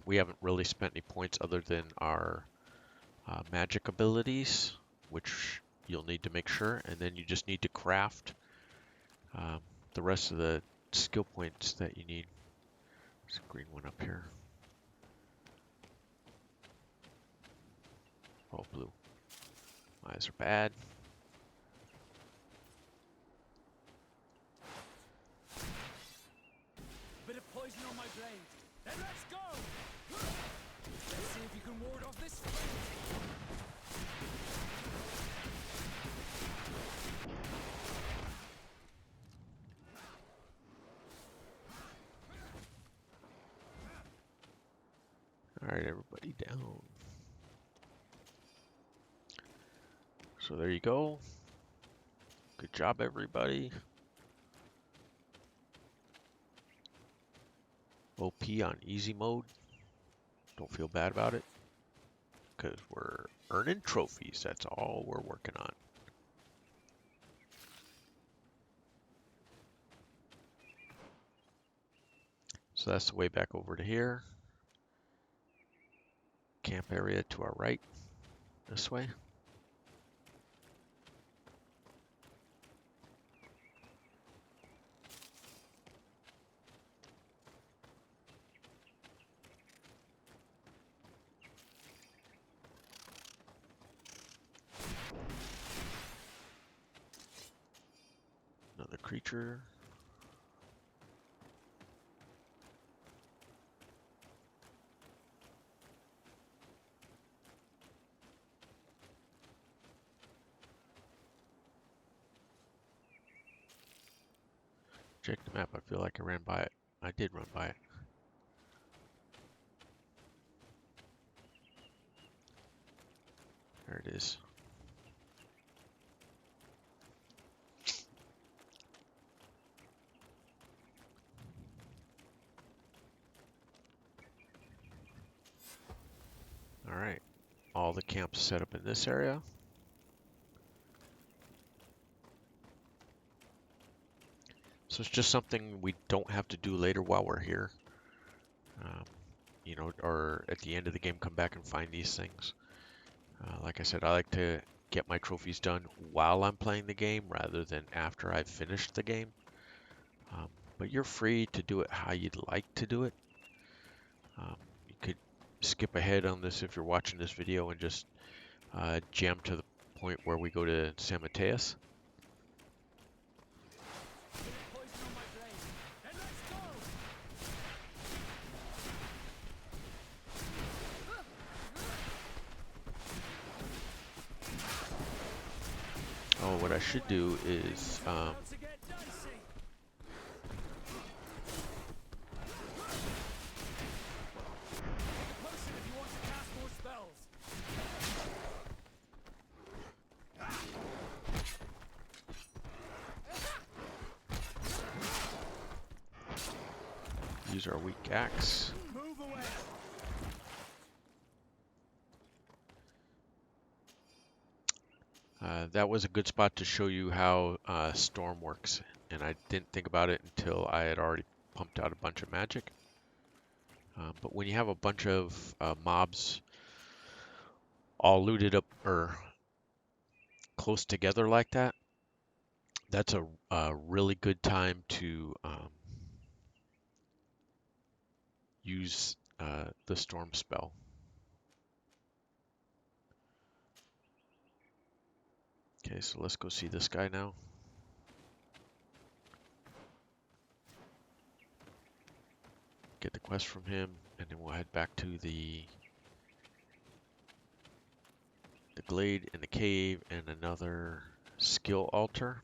We haven't really spent any points other than our magic abilities, which you'll need to make sure. And then you just need to craft the rest of the skill points that you need. There's a green one up here. Oh, blue. My eyes are bad. Bit of poison on my blade. Then let's go! Let's see if you can ward off this frenzy. Alright, everybody down. So there you go. Good job, everybody. OP on easy mode. Don't feel bad about it, because we're earning trophies. That's all we're working on. So that's the way back over to here. Camp area to our right, this way. Another creature. Check the map. I feel like I ran by it. I did run by it. There it is. All right. All the camps set up in this area. So it's just something we don't have to do later while we're here. You know, or at the end of the game, come back and find these things. Like I said, I like to get my trophies done while I'm playing the game rather than after I've finished the game. But you're free to do it how you'd like to do it. You could skip ahead on this if you're watching this video and just jump to the point where we go to San Mateus. Oh, what I should do is use our weak axe. that was a good spot to show you how Storm works, and I didn't think about it until I had already pumped out a bunch of magic. But when you have a bunch of mobs all looted up or close together like that, that's a really good time to use the Storm spell. Okay, so let's go see this guy now. Get the quest from him, and then we'll head back to the glade and the cave and another skill altar.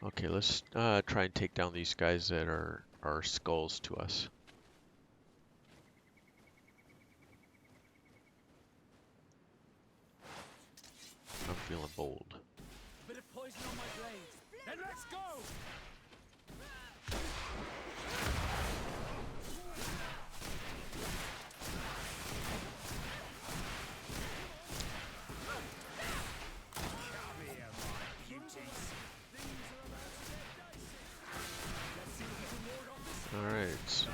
Okay, let's try and take down these guys that are skulls to us. I'm feeling bold. A bit of poison on my blade. Then let's go! Come here, my beauties. Alright, so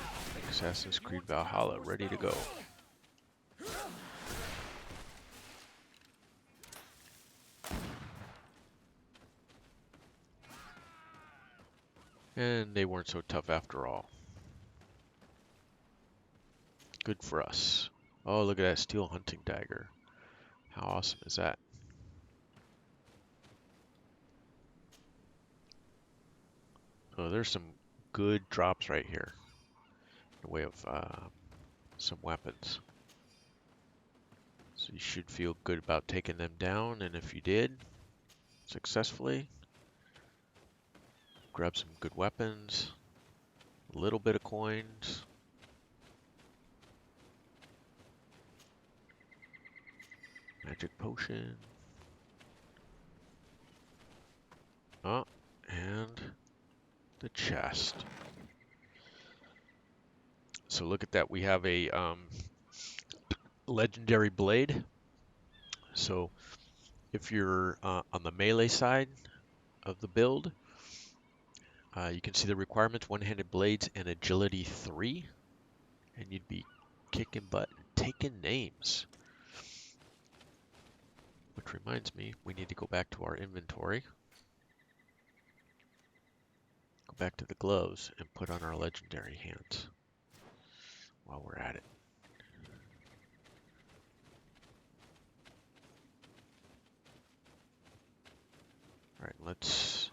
Assassin's Creed Valhalla, ready to go. And they weren't so tough after all. Good for us. Oh, look at that steel hunting dagger. How awesome is that? Oh, there's some good drops right here in the way of some weapons. So you should feel good about taking them down, and if you did successfully, grab some good weapons, a little bit of coins. Magic potion. Oh, and the chest. So look at that, we have a legendary blade. So if you're on the melee side of the build, you can see the requirements: one-handed blades and agility 3, and you'd be kicking butt and taking names. Which reminds me, we need to go back to our inventory, go back to the gloves, and put on our legendary hands while we're at it. Alright, let's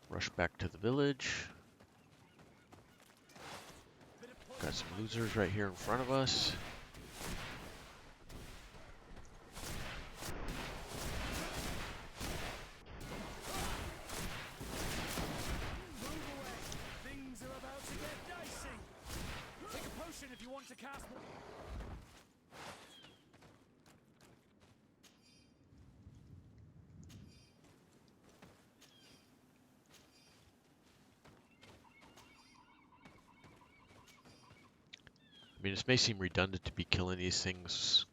rush back to the village. Got some losers right here in front of us. Things are about to get dicey. Take a potion if you want to cast more. I mean, this may seem redundant to be killing these things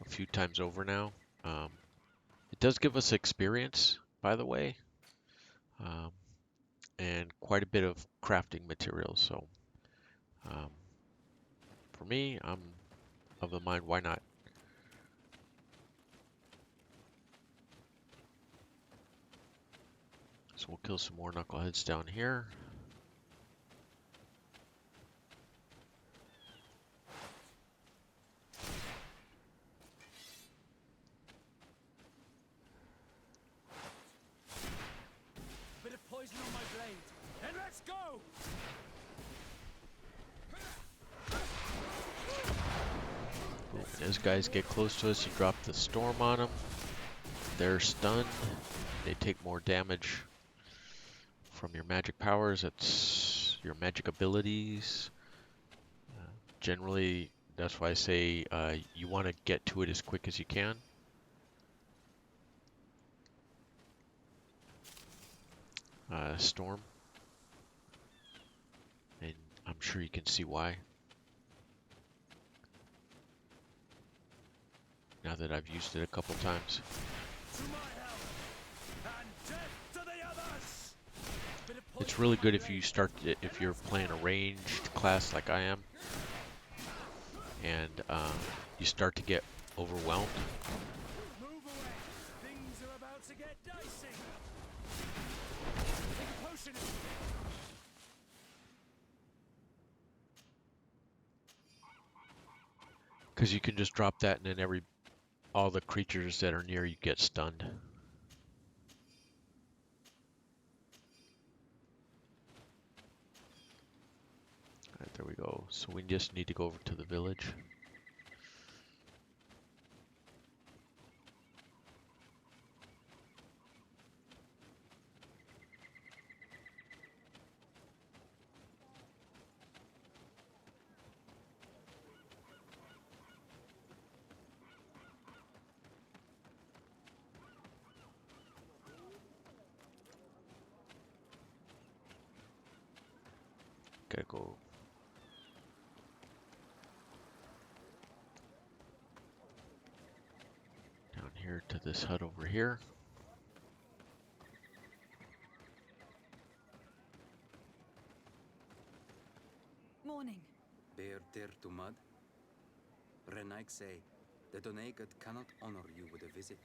a few times over now. It does give us experience, by the way, and quite a bit of crafting materials. So for me, I'm of the mind, why not? So we'll kill some more knuckleheads down here. Bit of poison on my blade. Then let's go! As guys get close to us, you drop the storm on them. They're stunned. They take more damage from your magic powers. That's your magic abilities. Generally, That's why I say you want to get to it as quick as you can. Storm. And I'm sure you can see why. Now that I've used it a couple times. To my help, and death to the others! Bit of It's poison really in good my if you leg. if you're playing a ranged class like I am, and you start to get overwhelmed. Move away. Things are about to get dicey. Take a potion. Because you can just drop that and then all the creatures that are near you get stunned. Alright, there we go. So we just need to go over to the village. Gotta go. Down here to this hut over here. Morning. Bear dare to mud? Renaik say, the Donegat cannot honor you with a visit.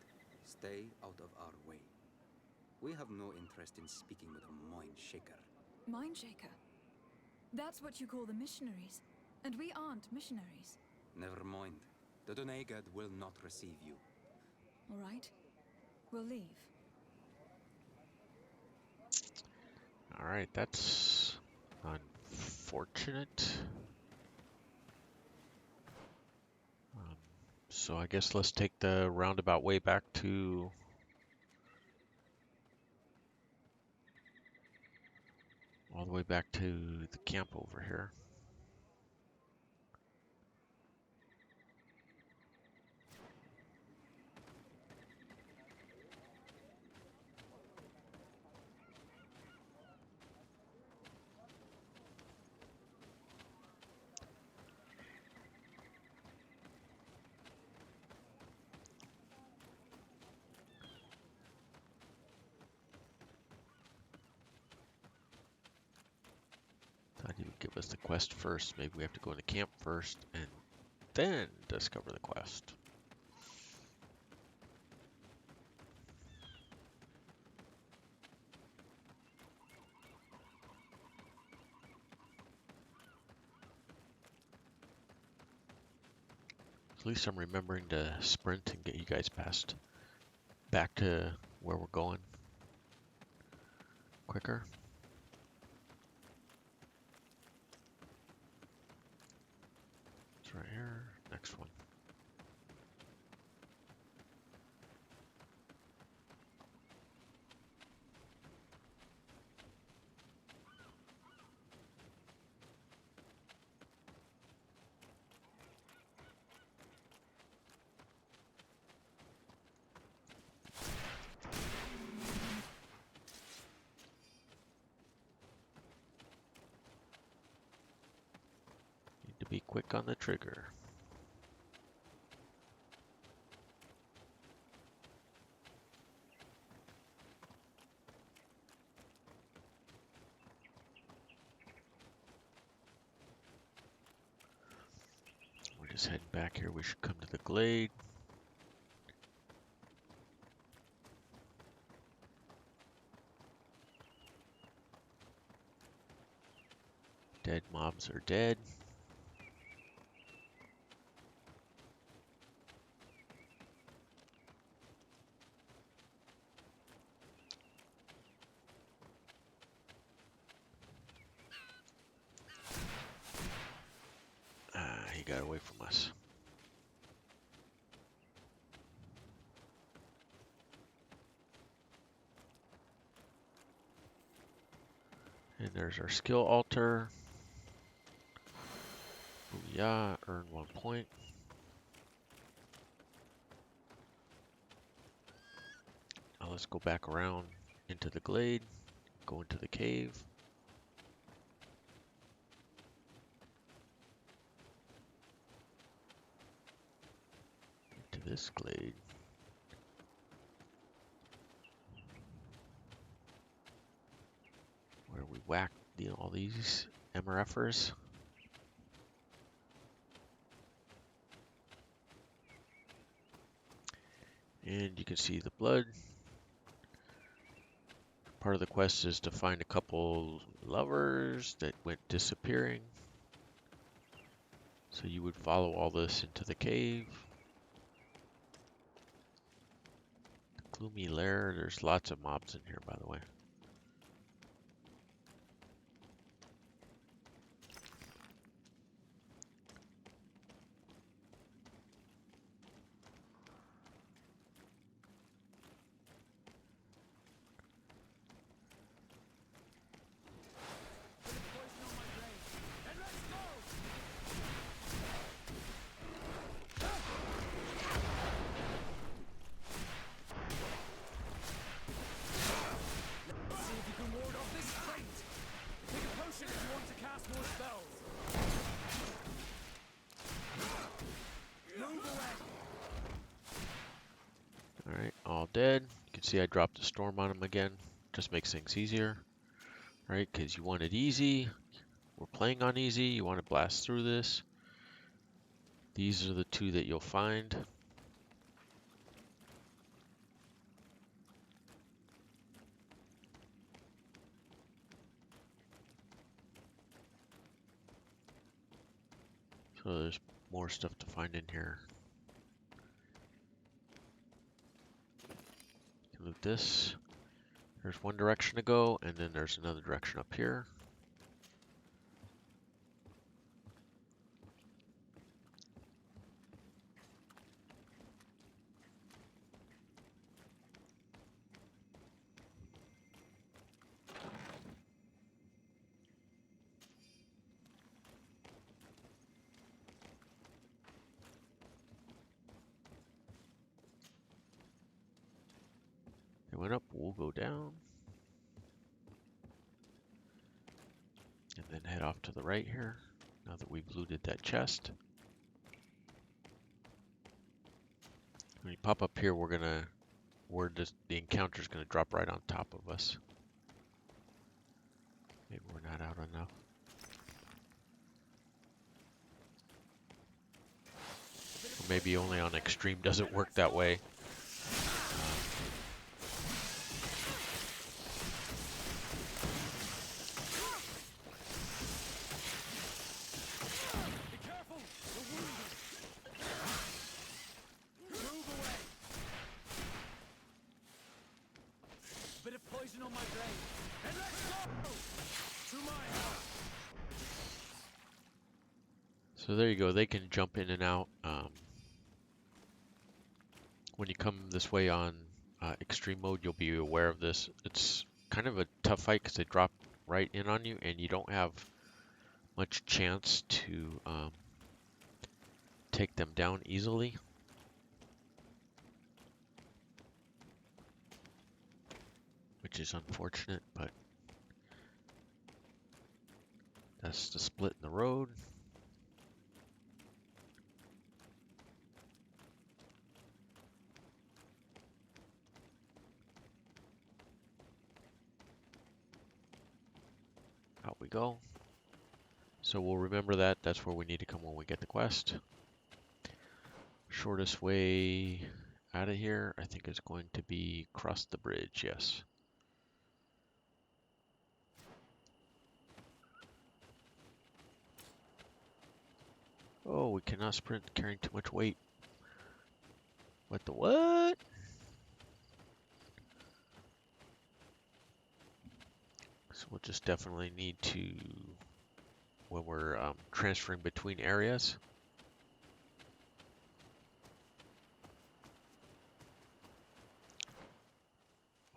Stay out of our way. We have no interest in speaking with a mind shaker. Mind shaker? That's what you call the missionaries. And we aren't missionaries. Never mind. The Donegat will not receive you. All right. We'll leave. Alright, that's unfortunate. So I guess let's take the roundabout way back to all the way back to the camp over here. Thought he would give us the quest first. Maybe we have to go in the camp first and then discover the quest. At least I'm remembering to sprint and get you guys back to where we're going quicker. It's right here. Next one. Need to be quick on the trigger. We're just heading back here. We should come to the glade. Dead mobs are dead. He got away from us. And there's our skill altar. Yeah, earn 1 point. Now let's go back around into the glade, go into the cave. Into this glade. Where we whack all these MRFers. And you can see the blood. Part of the quest is to find a couple lovers that went disappearing. So you would follow all this into the cave. The gloomy lair, there's lots of mobs in here, by the way. Alright, all dead. You can see I dropped a storm on him again. Just makes things easier. Right, because you want it easy. We're playing on easy. You want to blast through this. These are the two that you'll find. So there's more stuff to find in here. You can loot this. There's one direction to go, and then there's another direction up here. They went up, we'll go down. And then head off to the right here, now that we've looted that chest. When you pop up here, the encounter's gonna drop right on top of us. Maybe we're not out enough. Or maybe only on extreme doesn't work that way. So there you go, they can jump in and out. When you come this way on extreme mode, you'll be aware of this. It's kind of a tough fight because they drop right in on you and you don't have much chance to take them down easily. Which is unfortunate, but that's the split in the road. Out we go. So we'll remember that. That's where we need to come when we get the quest. Shortest way out of here, I think, is going to be across the bridge, yes. Oh, we cannot sprint carrying too much weight. What the what? So we'll just definitely need to, when we're transferring between areas.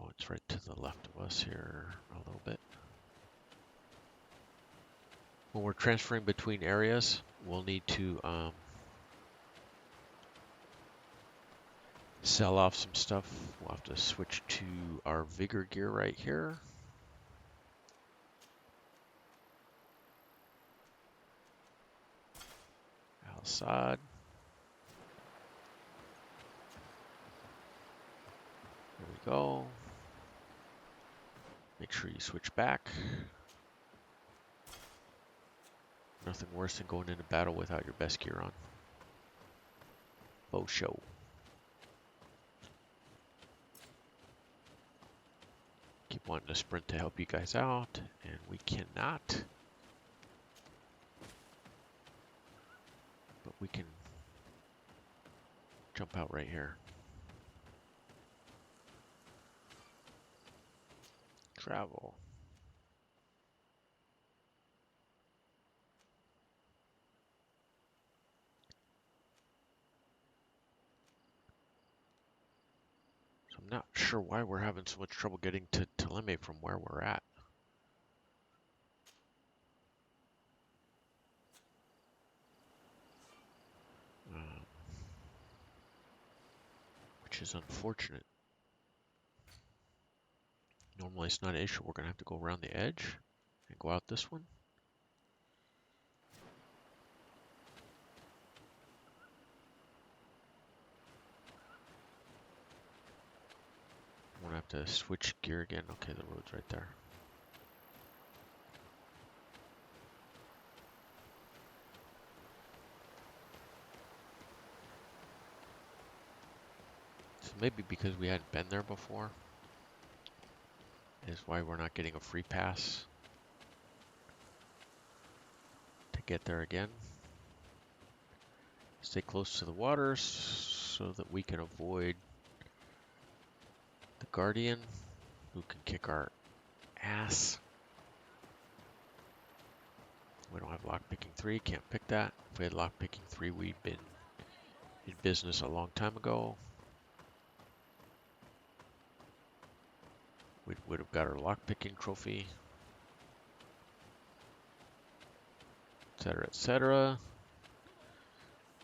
Oh, it's right to the left of us here a little bit. When we're transferring between areas, we'll need to sell off some stuff. We'll have to switch to our vigor gear right here. Al-Assad. There we go. Make sure you switch back. Nothing worse than going into battle without your best gear on. Faux show. Keep wanting to sprint to help you guys out, and we cannot. But we can jump out right here. Travel. So I'm not sure why we're having so much trouble getting to Teleme from where we're at. Which is unfortunate. Normally it's not an issue. We're going to have to go around the edge and go out this one. We're going to have to switch gear again. Okay, the road's right there. So maybe because we hadn't been there before is why we're not getting a free pass to get there again. Stay close to the water so that we can avoid the Guardian, who can kick our ass. We don't have lockpicking 3, can't pick that. If we had lockpicking 3, we'd been in business a long time ago. We would have got our lockpicking trophy, etc., etc.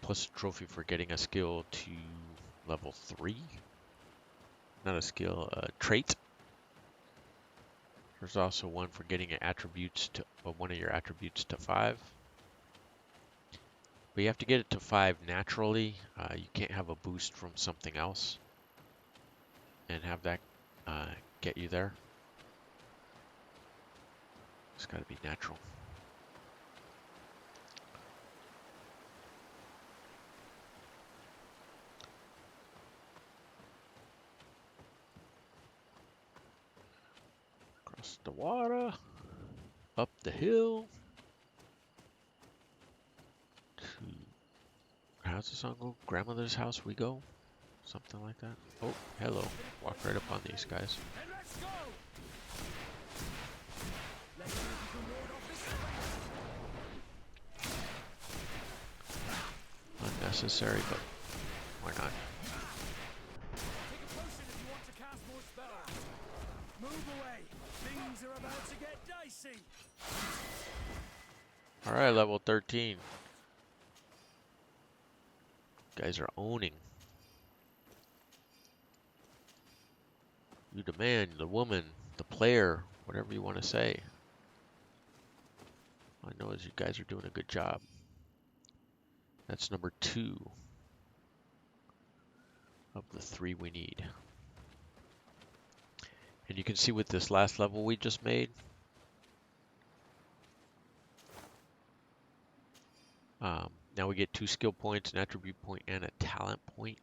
Plus a trophy for getting a skill to level 3. Not a skill, a trait. There's also one for getting an attributes to one of your attributes to 5. But you have to get it to 5 naturally. You can't have a boost from something else and have that get you there. It's got to be natural. Across the water, up the hill. How's the song go? Grandmother's house we go? Something like that. Oh, hello. Walk right up on these guys. And let's go! Unnecessary, but why not? Take a potion if you want to cast more spells. Move away. Things are about to get dicey. Alright, level 13. Guys are owning. You, the man, the woman, the player, whatever you want to say. All I know is you guys are doing a good job. That's number 2 of the 3 we need. And you can see with this last level we just made, now we get 2 skill points, an attribute point, and a talent point.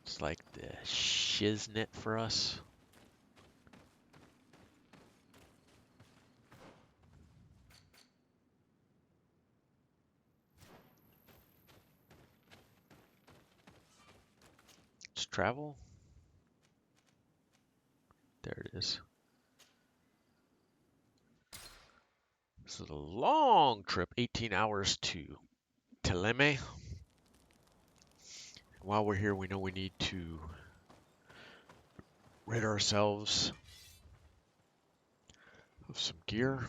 It's like the shiznit for us. Let's travel. There it is. This is a long trip, 18 hours to Teleme. While we're here, we know we need to rid ourselves of some gear.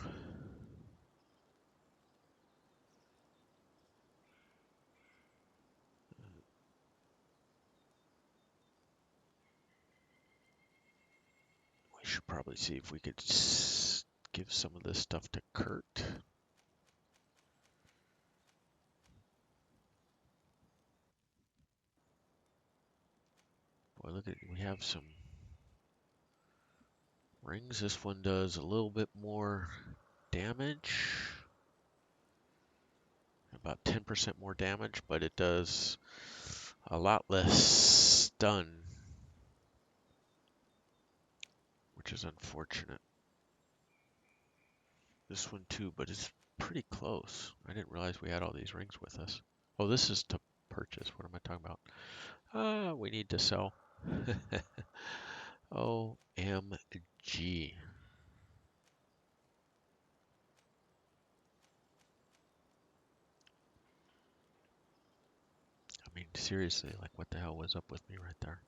should probably see if we could give some of this stuff to Kurt. Boy, look at, we have some rings. This one does a little bit more damage. About 10% more damage, but it does a lot less stun, which is unfortunate. This one too, but it's pretty close. I didn't realize we had all these rings with us. Oh, this is to purchase. What am I talking about? We need to sell. OMG. I mean, seriously, like what the hell was up with me right there?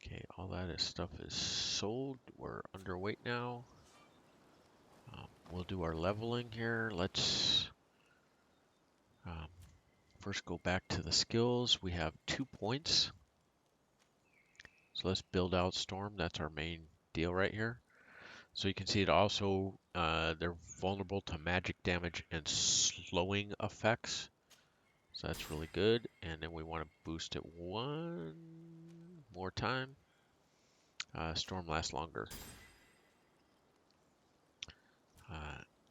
Okay, all that stuff is sold. We're underweight now. We'll do our leveling here. Let's first go back to the skills. We have 2 points. So let's build out Storm. That's our main deal right here. So you can see it also, they're vulnerable to magic damage and slowing effects. So that's really good. And then we want to boost it one more time. Storm lasts longer.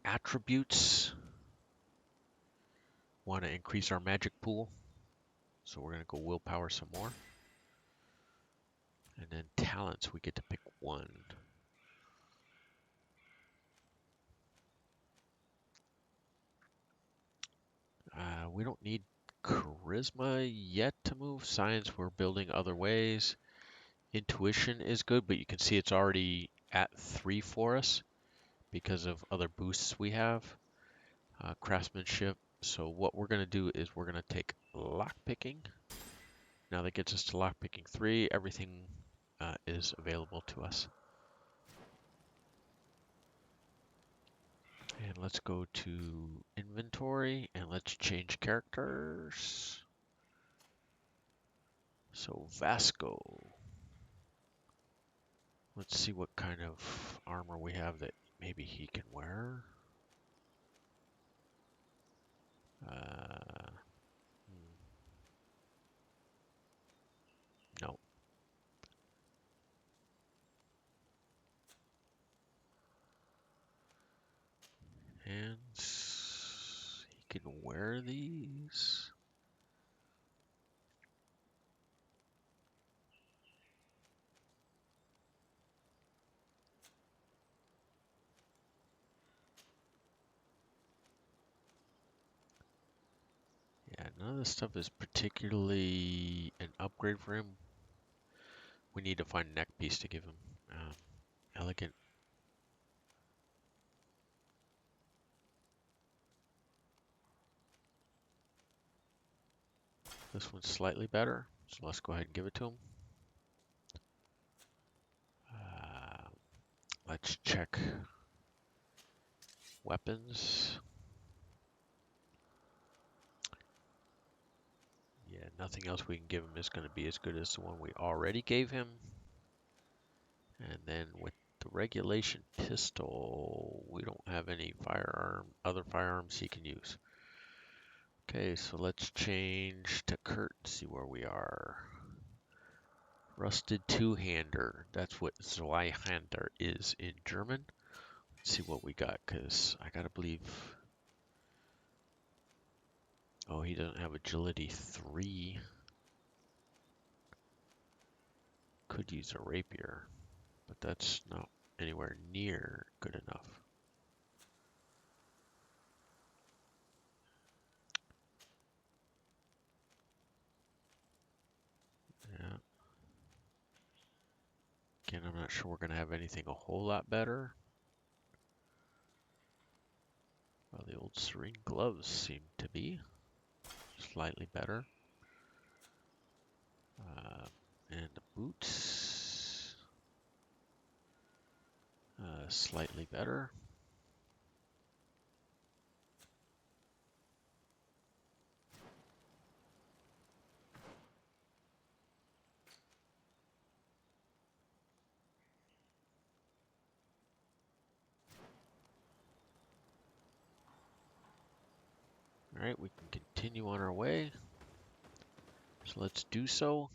Attributes. Want to increase our magic pool. So we're going to go willpower some more. And then talents, we get to pick one. We don't need charisma yet to move. Science, we're building other ways. Intuition is good, but you can see it's already at 3 for us because of other boosts we have. Craftsmanship. So what we're going to do is we're going to take lockpicking. Now that gets us to lockpicking 3. Everything is available to us. And let's go to inventory and let's change characters. So Vasco. Let's see what kind of armor we have that maybe he can wear. No. And he can wear these. Yeah, none of this stuff is particularly an upgrade for him. We need to find a neck piece to give him. Elegant. This one's slightly better, so let's go ahead and give it to him. Let's check weapons. Yeah, nothing else we can give him is going to be as good as the one we already gave him. And then with the regulation pistol, we don't have any other firearms he can use. Okay, so let's change to Kurt and see where we are. Rusted two-hander. That's what Zweihander is in German. Let's see what we got, because I gotta believe... Oh, he doesn't have agility 3. Could use a rapier, but that's not anywhere near good enough. Yeah. Again, I'm not sure we're going to have anything a whole lot better. Well, the old Old serene gloves seem to be slightly better. And the boots, slightly better. All right, we can continue on our way. So let's do so.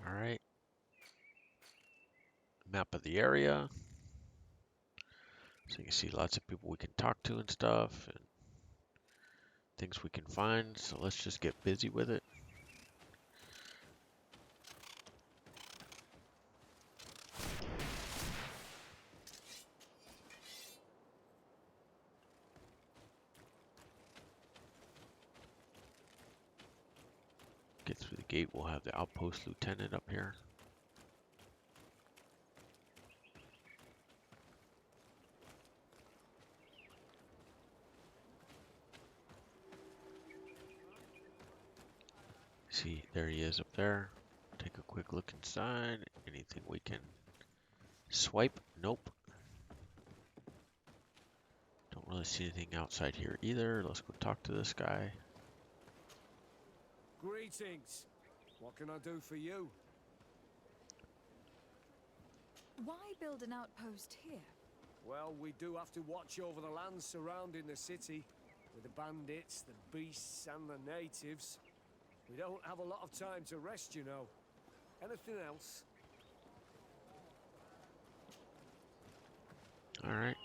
All right. Map of the area. So you can see lots of people we can talk to and stuff, and things we can find. So let's just get busy with it. Get through the gate. We'll have the outpost lieutenant up here. See, there he is up there. Take a quick look inside. Anything we can swipe? Nope. Don't really see anything outside here either. Let's go talk to this guy. Greetings. What can I do for you? Why build an outpost here? Well, we do have to watch over the lands surrounding the city, with the bandits, the beasts, and the natives. We don't have a lot of time to rest, you know. Anything else? All right.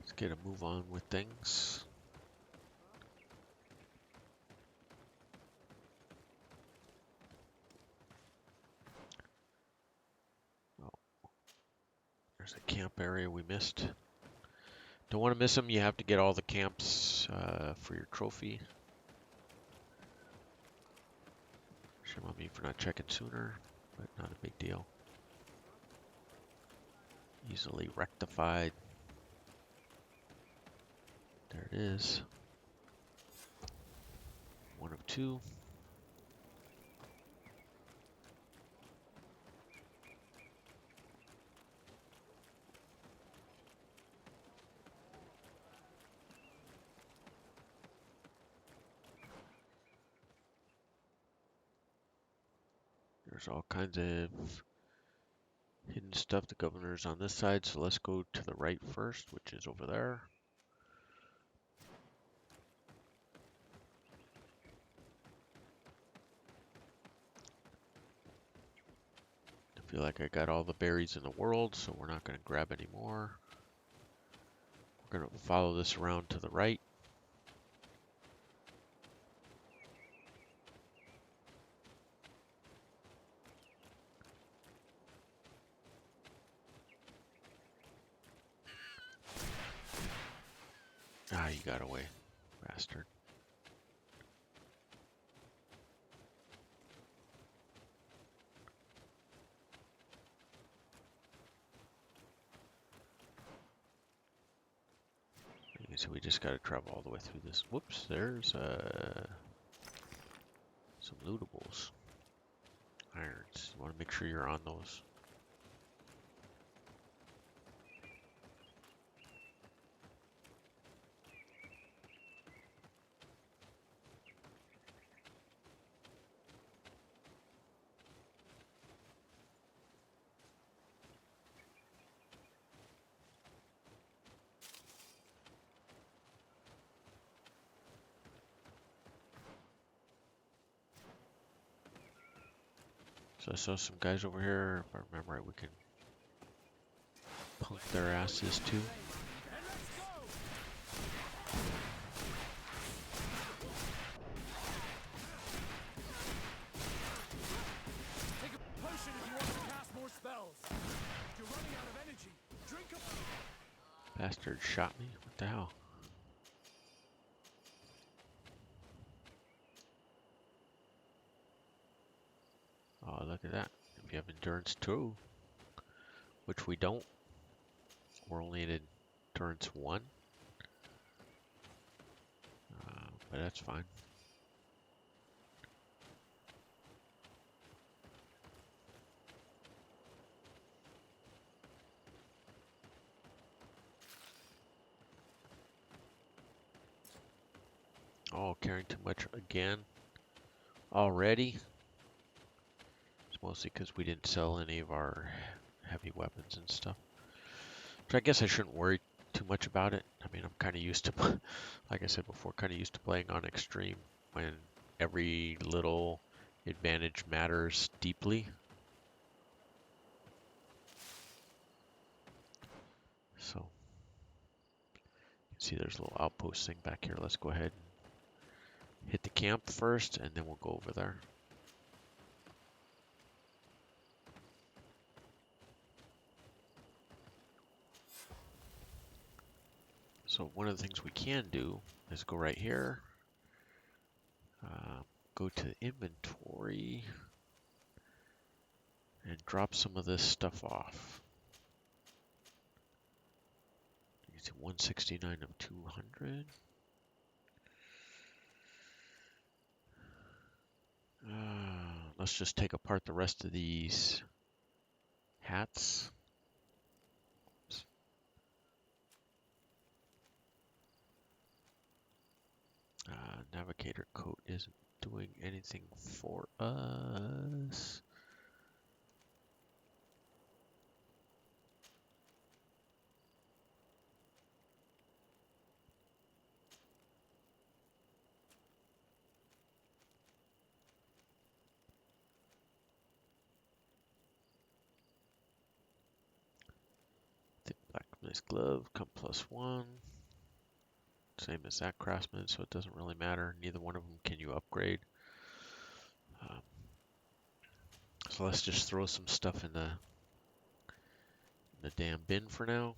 Let's get a move on with things. Oh, there's a camp area we missed. Don't want to miss them. You have to get all the camps for your trophy. Shame on me for not checking sooner, but not a big deal. Easily rectified. There it is. One of two. There's all kinds of hidden stuff. The governor's on this side, so let's go to the right first, which is over there. I feel like I got all the berries in the world, so we're not going to grab any more. We're going to follow this around to the right. Ah, you got away, bastard. Okay, so we just got to travel all the way through this. Whoops, there's some lootables. Irons. You want to make sure you're on those. So I saw some guys over here. If I remember right, we can punk their asses too. Take a potion if you want to cast more spells. If you're running out of energy, drink a... Bastard shot me. What the hell? Oh, look at that. If you have endurance 2, which we don't, we're only in endurance 1. But that's fine. Oh, carrying too much again. Already. It's mostly because we didn't sell any of our heavy weapons and stuff. So I guess I shouldn't worry too much about it. I mean, I'm kind of used to, like I said before, kind of used to playing on extreme when every little advantage matters deeply. So, you can see there's a little outpost thing back here. Let's go ahead and hit the camp first, and then we'll go over there. So one of the things we can do is go right here, go to inventory, and drop some of this stuff off. You see 169 of 200. Let's just take apart the rest of these hats. Oops. Navigator coat isn't doing anything for us. The blacksmith's glove, come +1. Same as that craftsman, so it doesn't really matter. Neither one of them can you upgrade. So let's just throw some stuff in the damn bin for now.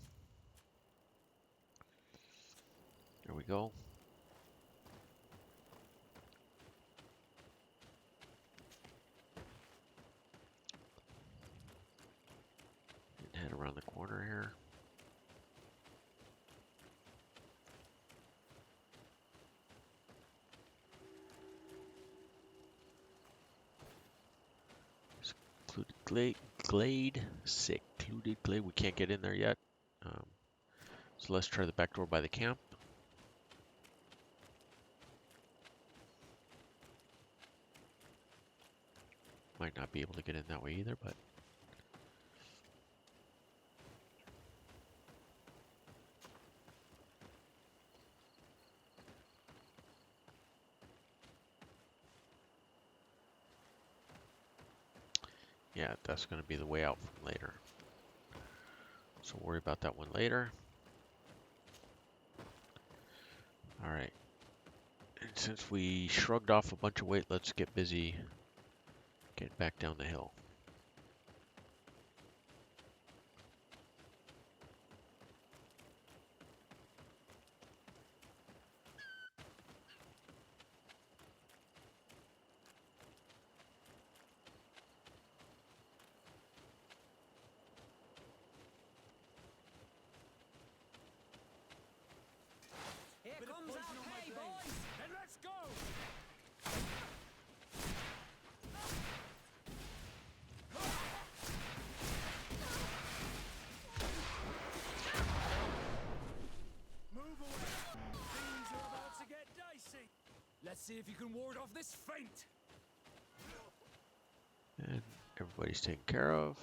There we go. And head around the corner here. Secluded glade. Secluded glade. We can't get in there yet. So let's try the back door by the camp. Might not be able to get in that way either, but yeah, that's going to be the way out from later. So worry about that one later. All right. And since we shrugged off a bunch of weight, let's get busy getting back down the hill. Here comes our pay, boys! Then let's go! Move away! Things are about to get dicey! Let's see if you can ward off this feint! And everybody's taken care of.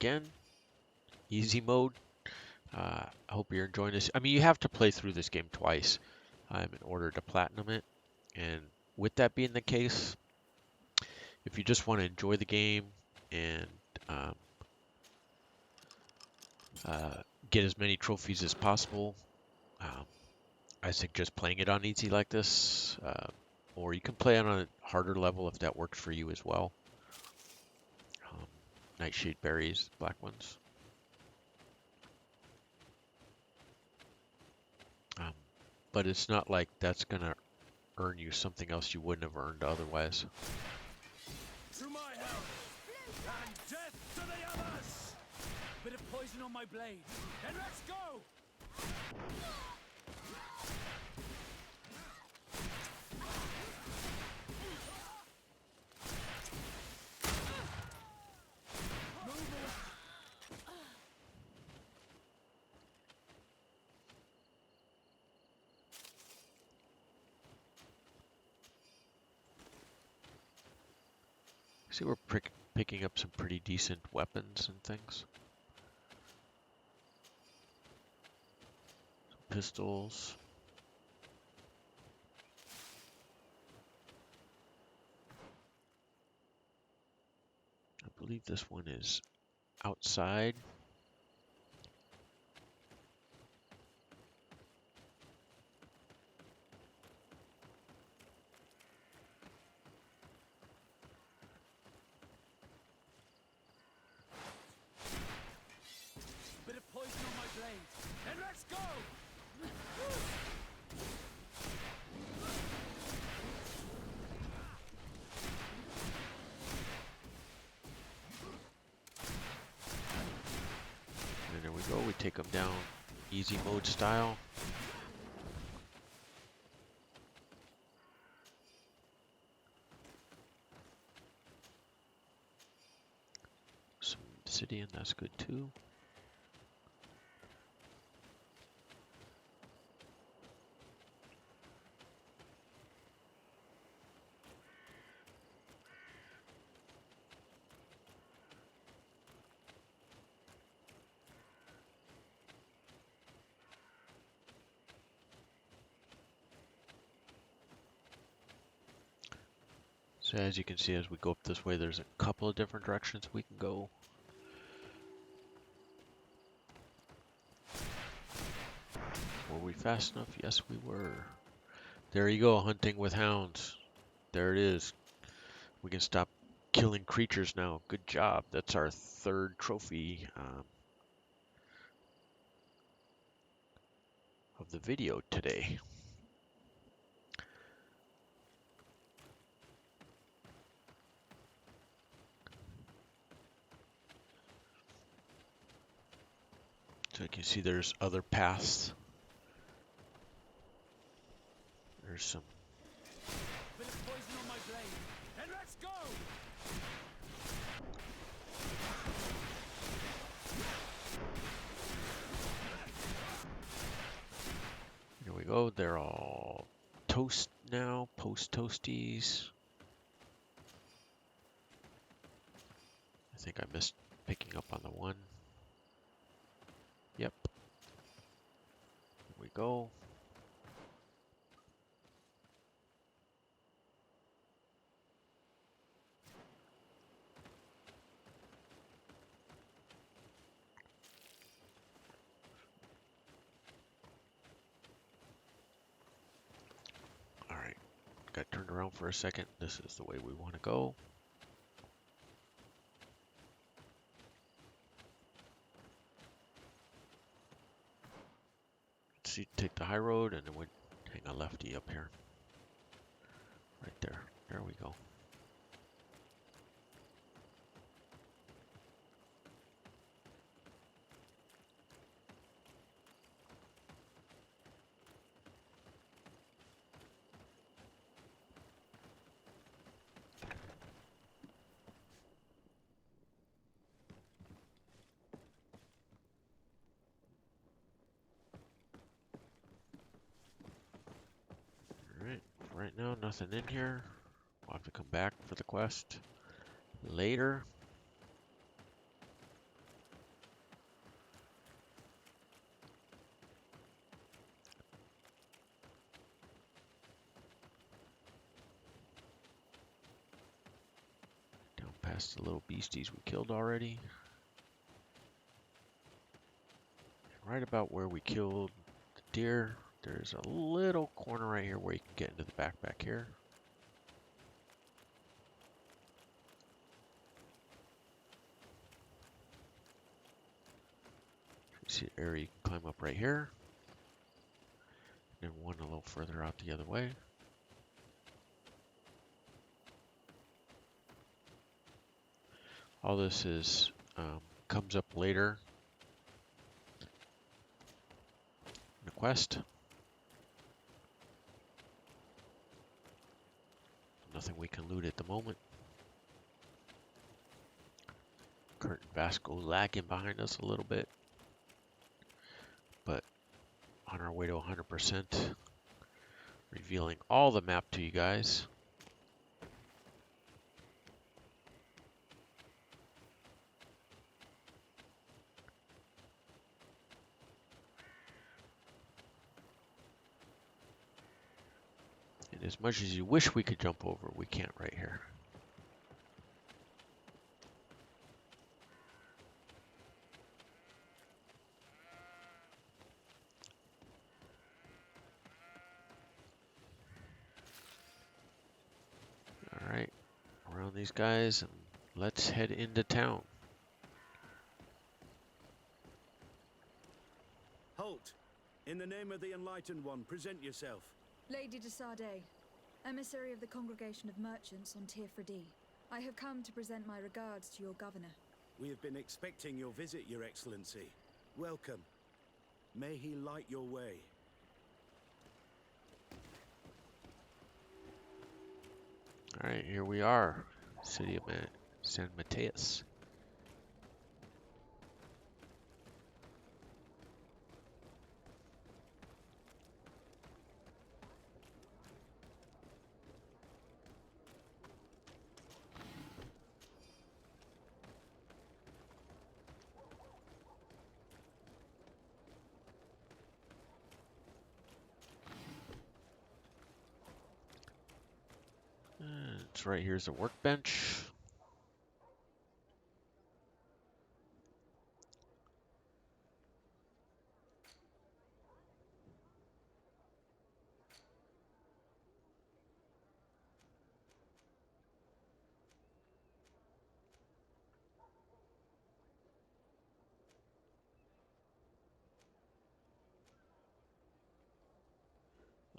Again, easy mode. I hope you're enjoying this. I mean, you have to play through this game twice in order to platinum it. And with that being the case, if you just want to enjoy the game and get as many trophies as possible, I suggest playing it on easy like this, or you can play it on a harder level if that works for you as well. Nightshade berries, black ones. But it's not like that's gonna earn you something else you wouldn't have earned otherwise. To my help, and death to the others! Bit of poison on my blade, and let's go! See, we're picking up some pretty decent weapons and things. Some pistols. I believe this one is outside. Bit of poison on my blade, and let's go! And there we go, we take them down easy mode style. Some obsidian, that's good too. So as you can see, as we go up this way, there's a couple of different directions we can go. Were we fast enough? Yes, we were. There you go, hunting with hounds. There it is. We can stop killing creatures now. Good job. That's our third trophy of the video today. So you can see there's other paths. There's some. Bit of poison on my blade, and let's go! Here we go. They're all toast now, post toasties. I think I missed picking up on the one. Yep. Here we go. Alright. Got turned around for a second. This is the way we want to go. Let's see, take the high road and then we hang a lefty up here. Right there. There we go. Alright, right now nothing in here. We'll have to come back for the quest later. Down past the little beasties we killed already. And right about where we killed the deer, there's a little corner right here where you can get into the backpack here. You see an area you can climb up right here. And one a little further out the other way. All this is comes up later in the quest. Nothing we can loot at the moment. Kurt and Vasco lagging behind us a little bit, but on our way to 100%, revealing all the map to you guys. And as much as you wish we could jump over, we can't right here. Alright, around these guys and let's head into town. Halt! In the name of the Enlightened One, present yourself. Lady de Sardet, emissary of the Congregation of Merchants on Tirfredi. I have come to present my regards to your governor. We have been expecting your visit, Your Excellency. Welcome. May he light your way. Alright, here we are. City of San Mateus. It's right here's a workbench.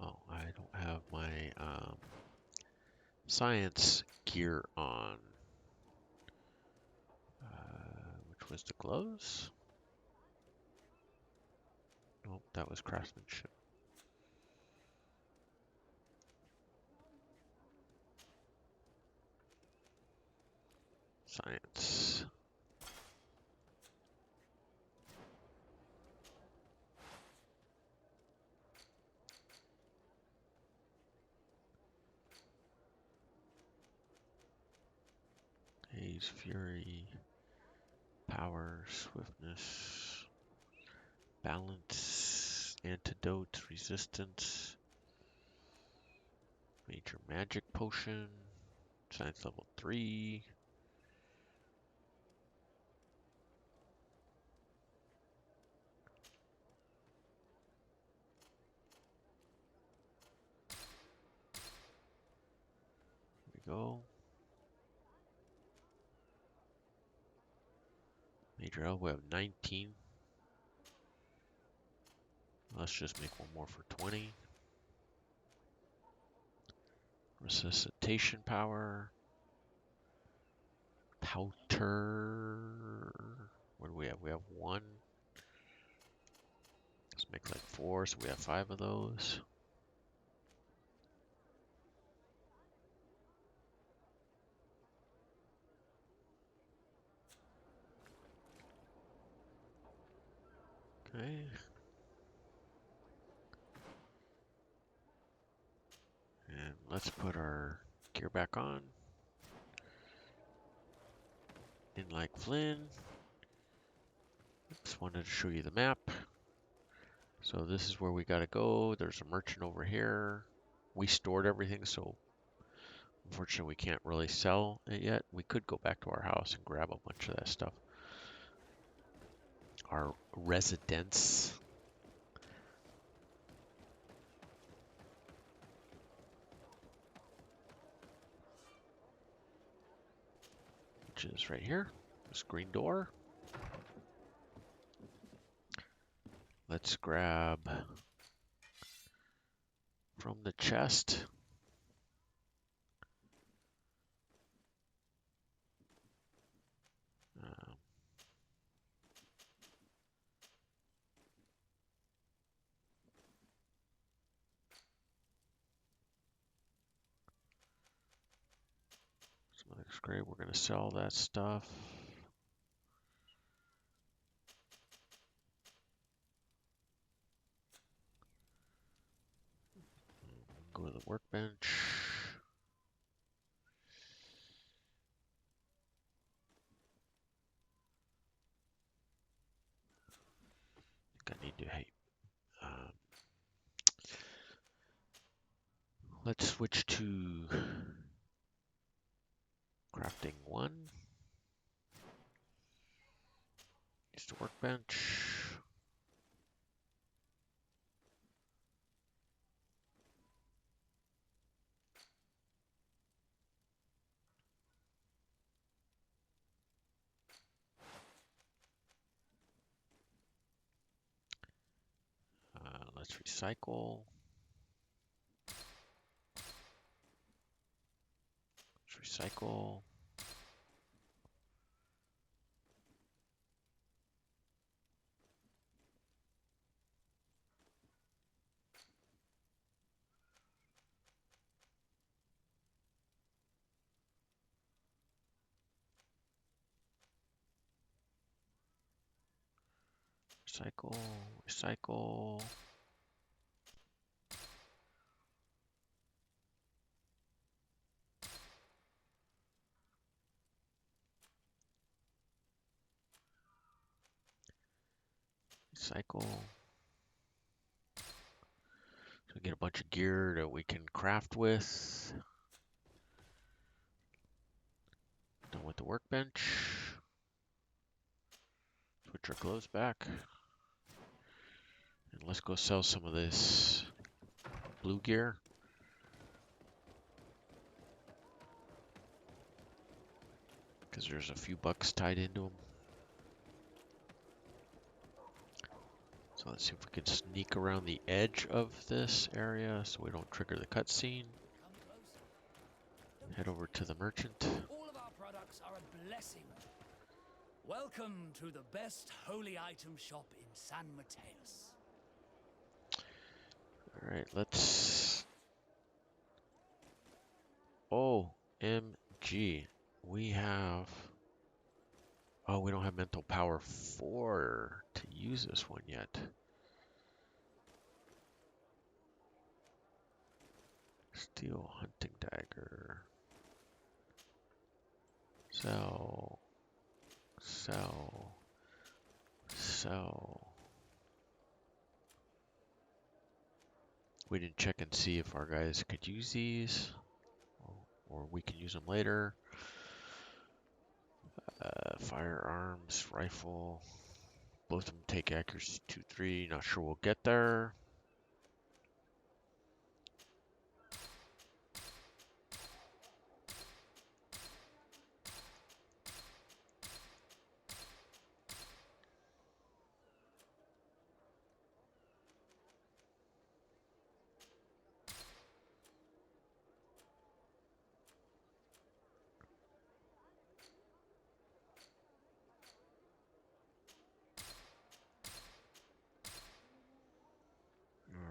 Oh, I don't have my science gear on. Which was the gloves? Nope, that was craftsmanship. Science. Haze, fury, power, swiftness, balance, antidote, resistance, major magic potion, science level 3. There we go. Major L, we have 19. Let's just make one more for 20. Resuscitation power. Powder. What do we have? We have 1. Let's make like 4, so we have 5 of those. Okay. And let's put our gear back on. In like Flynn. Just wanted to show you the map. So this is where we gotta go. There's a merchant over here. We stored everything, so unfortunately we can't really sell it yet. We could go back to our house and grab a bunch of that stuff. Our residence. which is right here. This green door. Let's grab from the chest. So that's great. We're going to sell that stuff. Go to the workbench. I think I need to, hey, let's switch to crafting 1. Use the workbench. Let's recycle. Let's recycle. Recycle, recycle. Recycle. So we get a bunch of gear that we can craft with. Done with the workbench. Switch our clothes back. And let's go sell some of this blue gear. Because there's a few bucks tied into them. So let's see if we can sneak around the edge of this area so we don't trigger the cutscene. Head over to the merchant. All of our products are a blessing. Welcome to the best holy item shop in San Mateus. Alright, let's... OMG. We have... Oh, we don't have mental power 4 to use this one yet. Steel hunting dagger. Sell. Sell. Sell. We didn't check and see if our guys could use these. Or we can use them later. Firearms, rifle. Both of them take accuracy 2-3. Not sure we'll get there.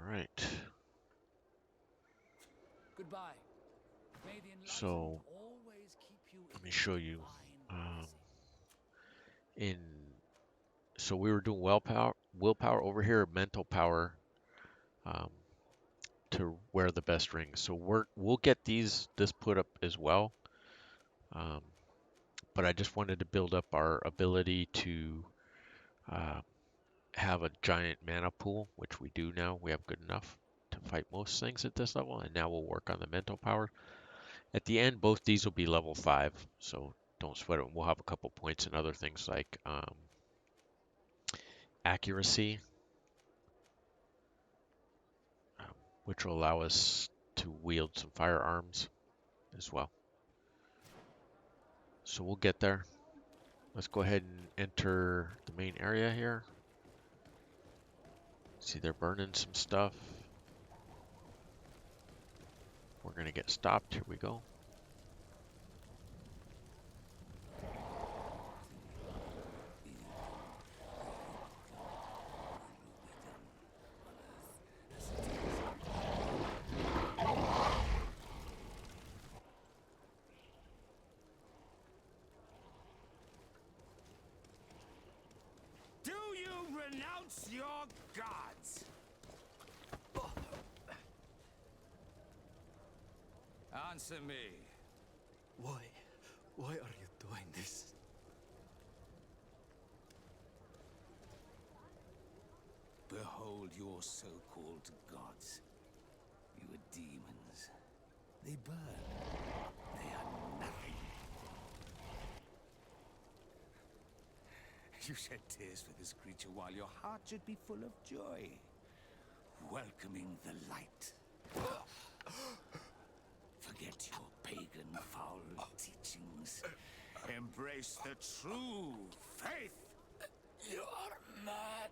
Alright. Goodbye. May the enlightened So, always keep you let in me show you. divine mercy. So we were doing willpower over here, mental power, to wear the best rings. So we'll get this put up as well. But I just wanted to build up our ability to have a giant mana pool, which we do now. We have good enough to fight most things at this level, and now we'll work on the mental power. At the end, both these will be level 5, so don't sweat it. We'll have a couple points in other things like accuracy, which will allow us to wield some firearms as well. So we'll get there. Let's go ahead and enter the main area here. See, they're burning some stuff. We're gonna get stopped. Here we go. Do you renounce your gods? Answer me. Why are you doing this? Behold your so-called gods. You are demons. They burn. They are nothing. You shed tears for this creature while your heart should be full of joy. Welcoming the light. Forget your pagan foul teachings. Embrace the true faith. You are mad.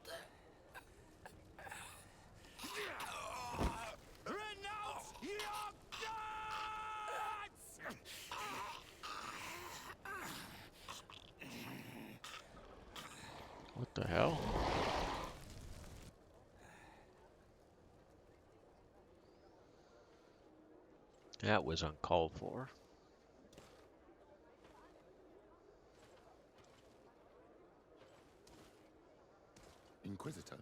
Renounce your gods! What the hell? That was uncalled for. Inquisitor?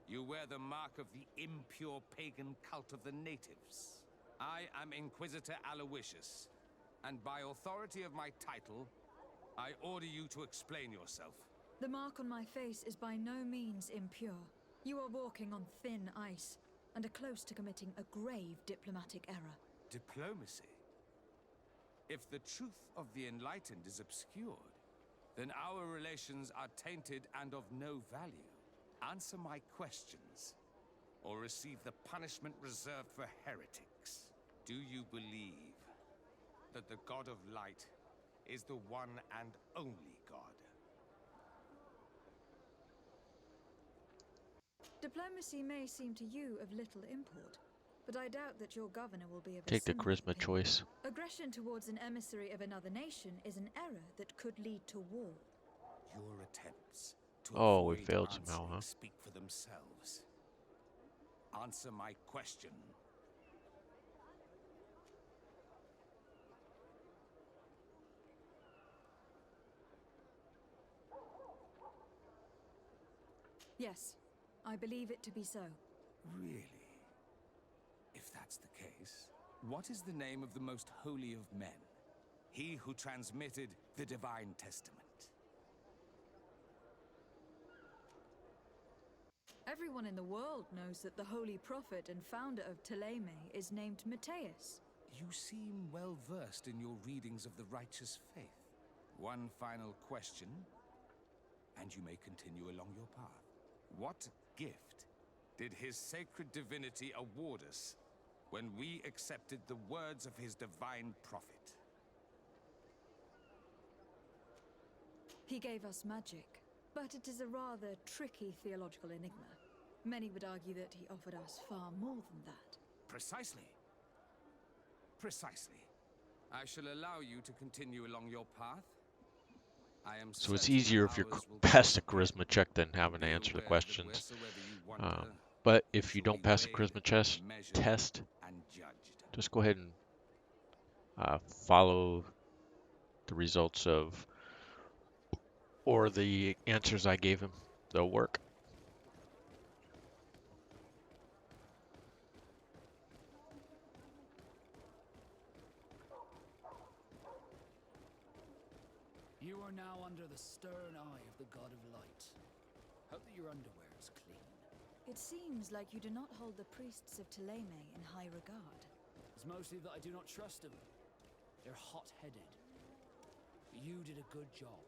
You wear the mark of the impure pagan cult of the natives. I am Inquisitor Aloysius, and by authority of my title, I order you to explain yourself. The mark on my face is by no means impure. You are walking on thin ice, and are close to committing a grave diplomatic error. Diplomacy? If the truth of the enlightened is obscured, then our relations are tainted and of no value. Answer my questions, or receive the punishment reserved for heretics. Do you believe that the God of Light is the one and only God? Diplomacy may seem to you of little import, but I doubt that your governor will be of a Take the similar charisma opinion. choice. Aggression towards an emissary of another nation is an error that could lead to war. Your attempts to Oh, we avoid failed answering somehow, huh? speak for themselves. Answer my question. Yes, I believe it to be so. Really? If that's the case, what is the name of the most holy of men? He who transmitted the Divine Testament. Everyone in the world knows that the holy prophet and founder of Ptolemy is named Matthias. You seem well versed in your readings of the righteous faith. One final question, and you may continue along your path. What gift did his sacred divinity award us when we accepted the words of his divine prophet? He gave us magic, but it is a rather tricky theological enigma. Many would argue that he offered us far more than that. Precisely. Precisely. I shall allow you to continue along your path. I am So it's certain easier if you're ours will past the be charisma check than having to Be answer the aware that questions. wheresoever you wander, But you if you shall don't be pass the weighed, charisma measured, test, and judged. just go ahead and follow the results of, or the answers I gave him. They'll work. You are now under the stern eye of the God of Light. Hope that your underwear is clean. It seems like you do not hold the priests of Ptolemy in high regard. It's mostly that I do not trust them. They're hot-headed. You did a good job.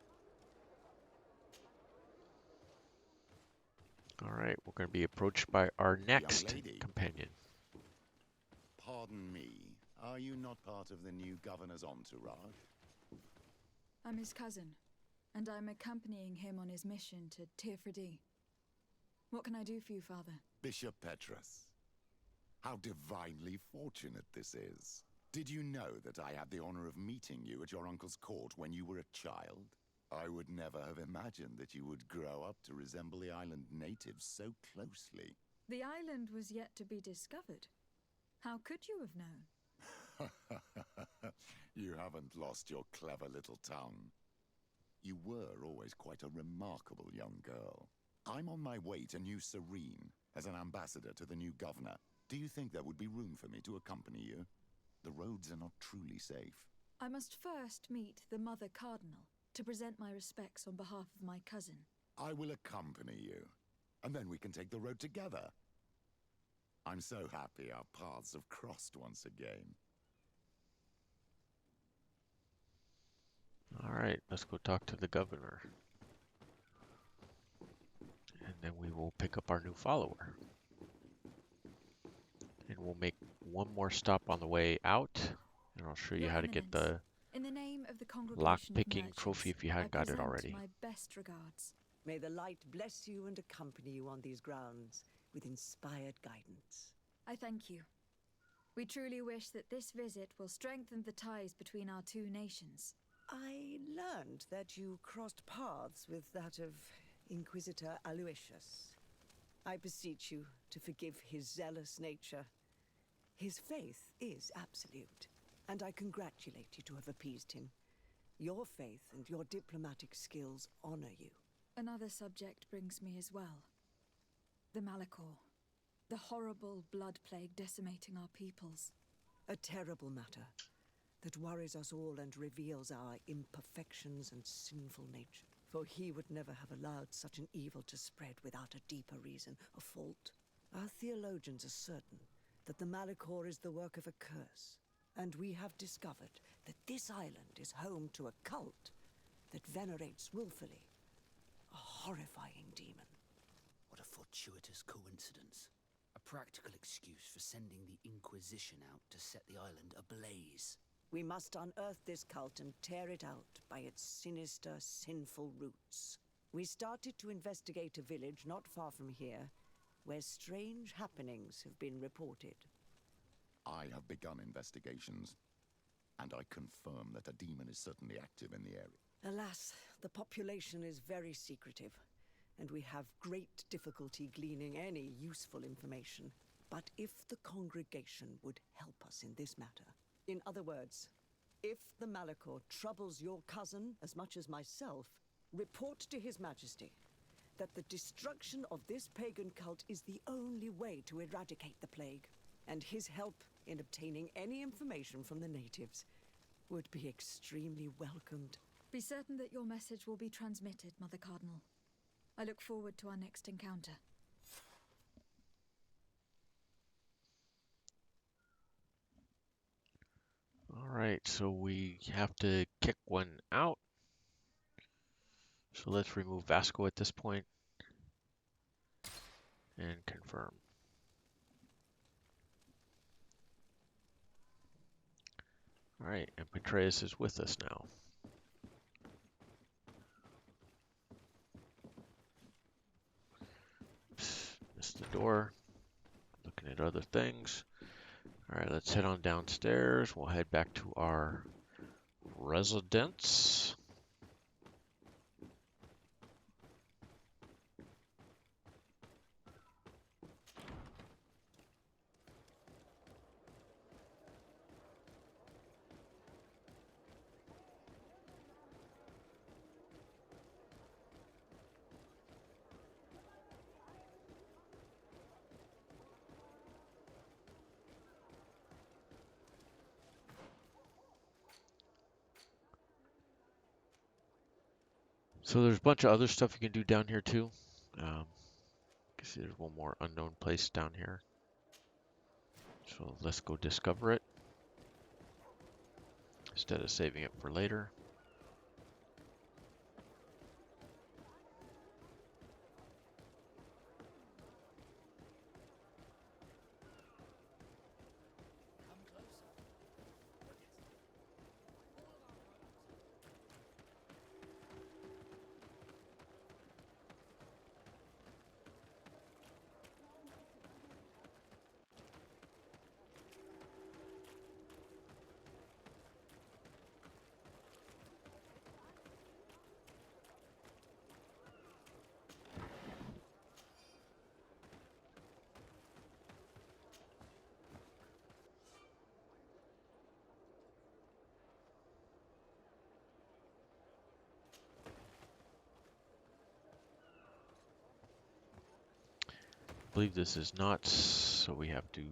All right, we're going to be approached by our next lady. companion. Pardon me, are you not part of the new governor's entourage? I'm his cousin, and I'm accompanying him on his mission to Tirfredi. What can I do for you, Father? Bishop Petrus. How divinely fortunate this is. Did you know that I had the honor of meeting you at your uncle's court when you were a child? I would never have imagined that you would grow up to resemble the island natives so closely. The island was yet to be discovered. How could you have known? You haven't lost your clever little tongue. You were always quite a remarkable young girl. I'm on my way to New Serene as an ambassador to the new governor. Do you think there would be room for me to accompany you? The roads are not truly safe. I must first meet the Mother Cardinal to present my respects on behalf of my cousin. I will accompany you, and then we can take the road together. I'm so happy our paths have crossed once again. All right, let's go talk to the governor. And then we will pick up our new follower. And we'll make one more stop on the way out. And I'll show you Your how to get the in the name of the congregation lock-picking of trophy merchants, if you hadn't got it present already. my best regards. May the light bless you and accompany you on these grounds with inspired guidance. I thank you. We truly wish that this visit will strengthen the ties between our two nations. I learned that you crossed paths with that of Inquisitor Aloysius. I beseech you to forgive his zealous nature. His faith is absolute, and I congratulate you to have appeased him. Your faith and your diplomatic skills honor you. Another subject brings me as well. The Malachor. The horrible blood plague decimating our peoples. A terrible matter that worries us all and reveals our imperfections and sinful nature. For he would never have allowed such an evil to spread without a deeper reason, a fault. Our theologians are certain that the Malachor is the work of a curse, and we have discovered that this island is home to a cult that venerates willfully a horrifying demon. What a fortuitous coincidence. A practical excuse for sending the Inquisition out to set the island ablaze. We must unearth this cult and tear it out by its sinister, sinful roots. We started to investigate a village not far from here, where strange happenings have been reported. I have begun investigations, and I confirm that a demon is certainly active in the area. Alas, the population is very secretive, and we have great difficulty gleaning any useful information. But if the congregation would help us in this matter, in other words, if the Malachor troubles your cousin as much as myself, report to His Majesty that the destruction of this pagan cult is the only way to eradicate the plague, and his help in obtaining any information from the natives would be extremely welcomed. Be certain that your message will be transmitted, Mother Cardinal. I look forward to our next encounter. Alright, so we have to kick one out. So let's remove Vasco at this point and confirm. Alright, and Petraeus is with us now. Oops, missed the door. Looking at other things. Alright, let's head on downstairs. We'll head back to our residence. So there's a bunch of other stuff you can do down here too. You see there's one more unknown place down here. So let's go discover it instead of saving it for later. believe this is not, so we have to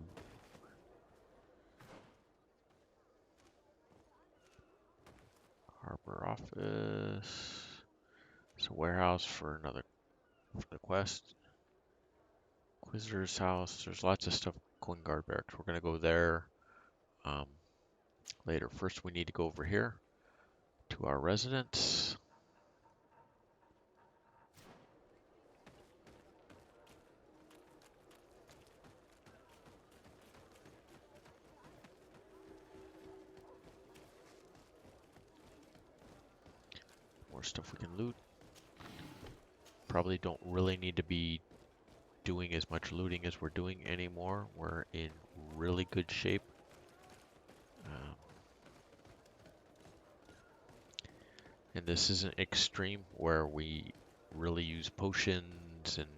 harbor office. It's a warehouse for the quest. Inquisitor's house. There's lots of stuff. Coin guard barracks. We're gonna go there later. First, we need to go over here to our residence. More stuff we can loot. Probably don't really need to be doing as much looting as we're doing anymore. We're in really good shape. And this isn't extreme where we really use potions and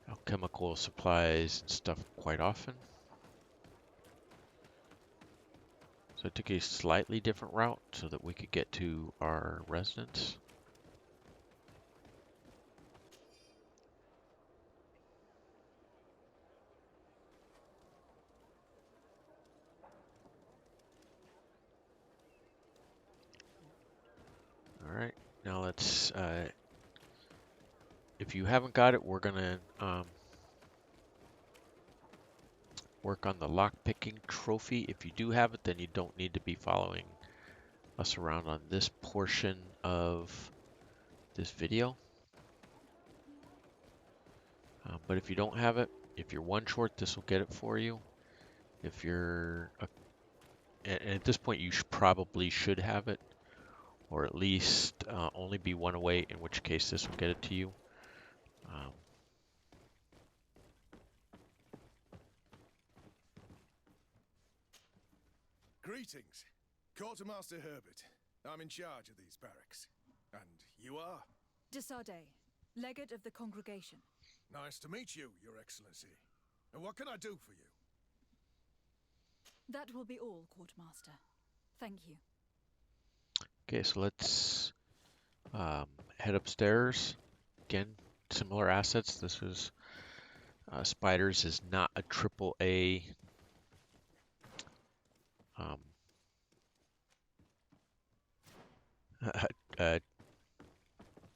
alchemical supplies and stuff quite often. So I took a slightly different route so that we could get to our residence. Alright, now let's, if you haven't got it, we're gonna work on the lockpicking trophy. If you do have it, then you don't need to be following us around on this portion of this video. But if you don't have it, if you're one short, this will get it for you. If you're, and at this point, you probably should have it, or at least only be one away, in which case this will get it to you. Greetings. Quartermaster Herbert. I'm in charge of these barracks. And you are? Desarde, legate of the congregation. Nice to meet you, Your Excellency. And what can I do for you? That will be all, Quartermaster. Thank you. Okay, so let's head upstairs. Again, similar assets. This is Spiders is not a AAA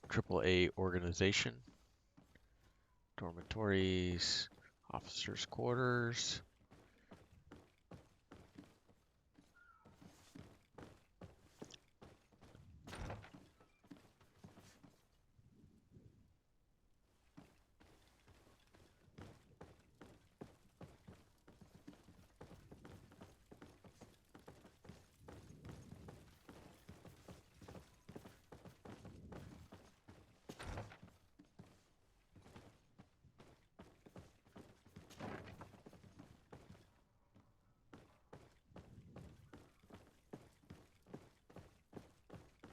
AAA organization. Dormitories, officers' quarters.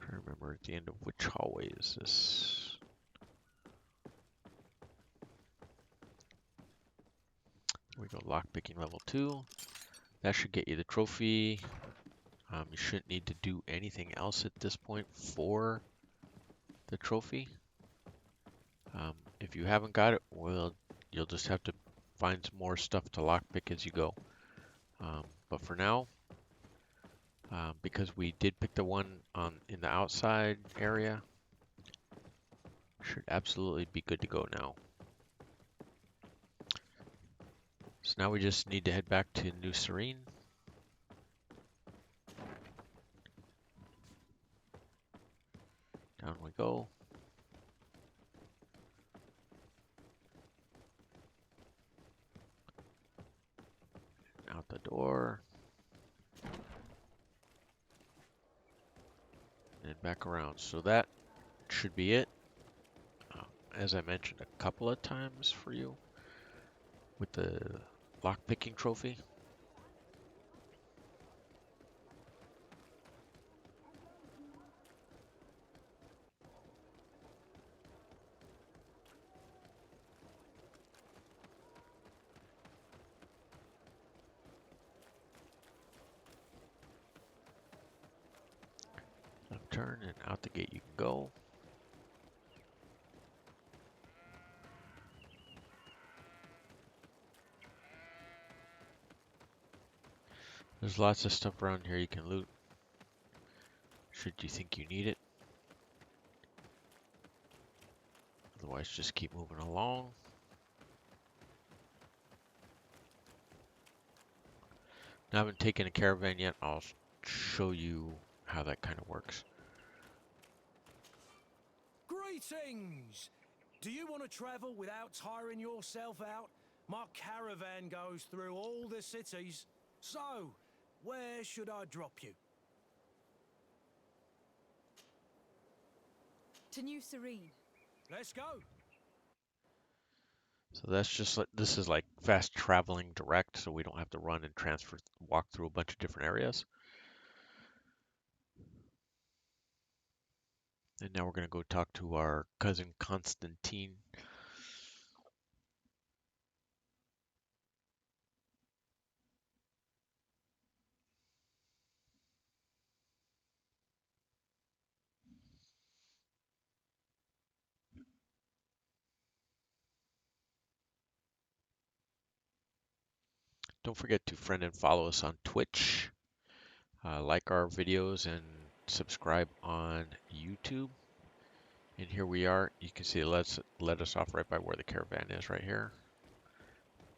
I remember at the end of which hallway is this? Here we go, lockpicking level 2. That should get you the trophy. You shouldn't need to do anything else at this point for the trophy. If you haven't got it, well, you'll just have to find some more stuff to lockpick as you go. But for now, because we did pick the one in the outside area, should absolutely be good to go now. So now we just need to head back to New Serene. Down we go. Out the door. And back around. So that should be it. As I mentioned a couple of times for you with the lockpicking trophy. Left turn and out the gate you can go. There's lots of stuff around here you can loot, should you think you need it. Otherwise, just keep moving along. I haven't taken a caravan yet. I'll show you how that kind of works. Greetings! Do you want to travel without tiring yourself out? My caravan goes through all the cities. So, where should I drop you? To New Serene. Let's go! So that's just like, this is like fast traveling direct, so we don't have to run and walk through a bunch of different areas. And now we're going to go talk to our cousin Constantine. Don't forget to friend and follow us on Twitch. Like our videos and subscribe on YouTube. And here we are. You can see it let us off right by where the caravan is right here.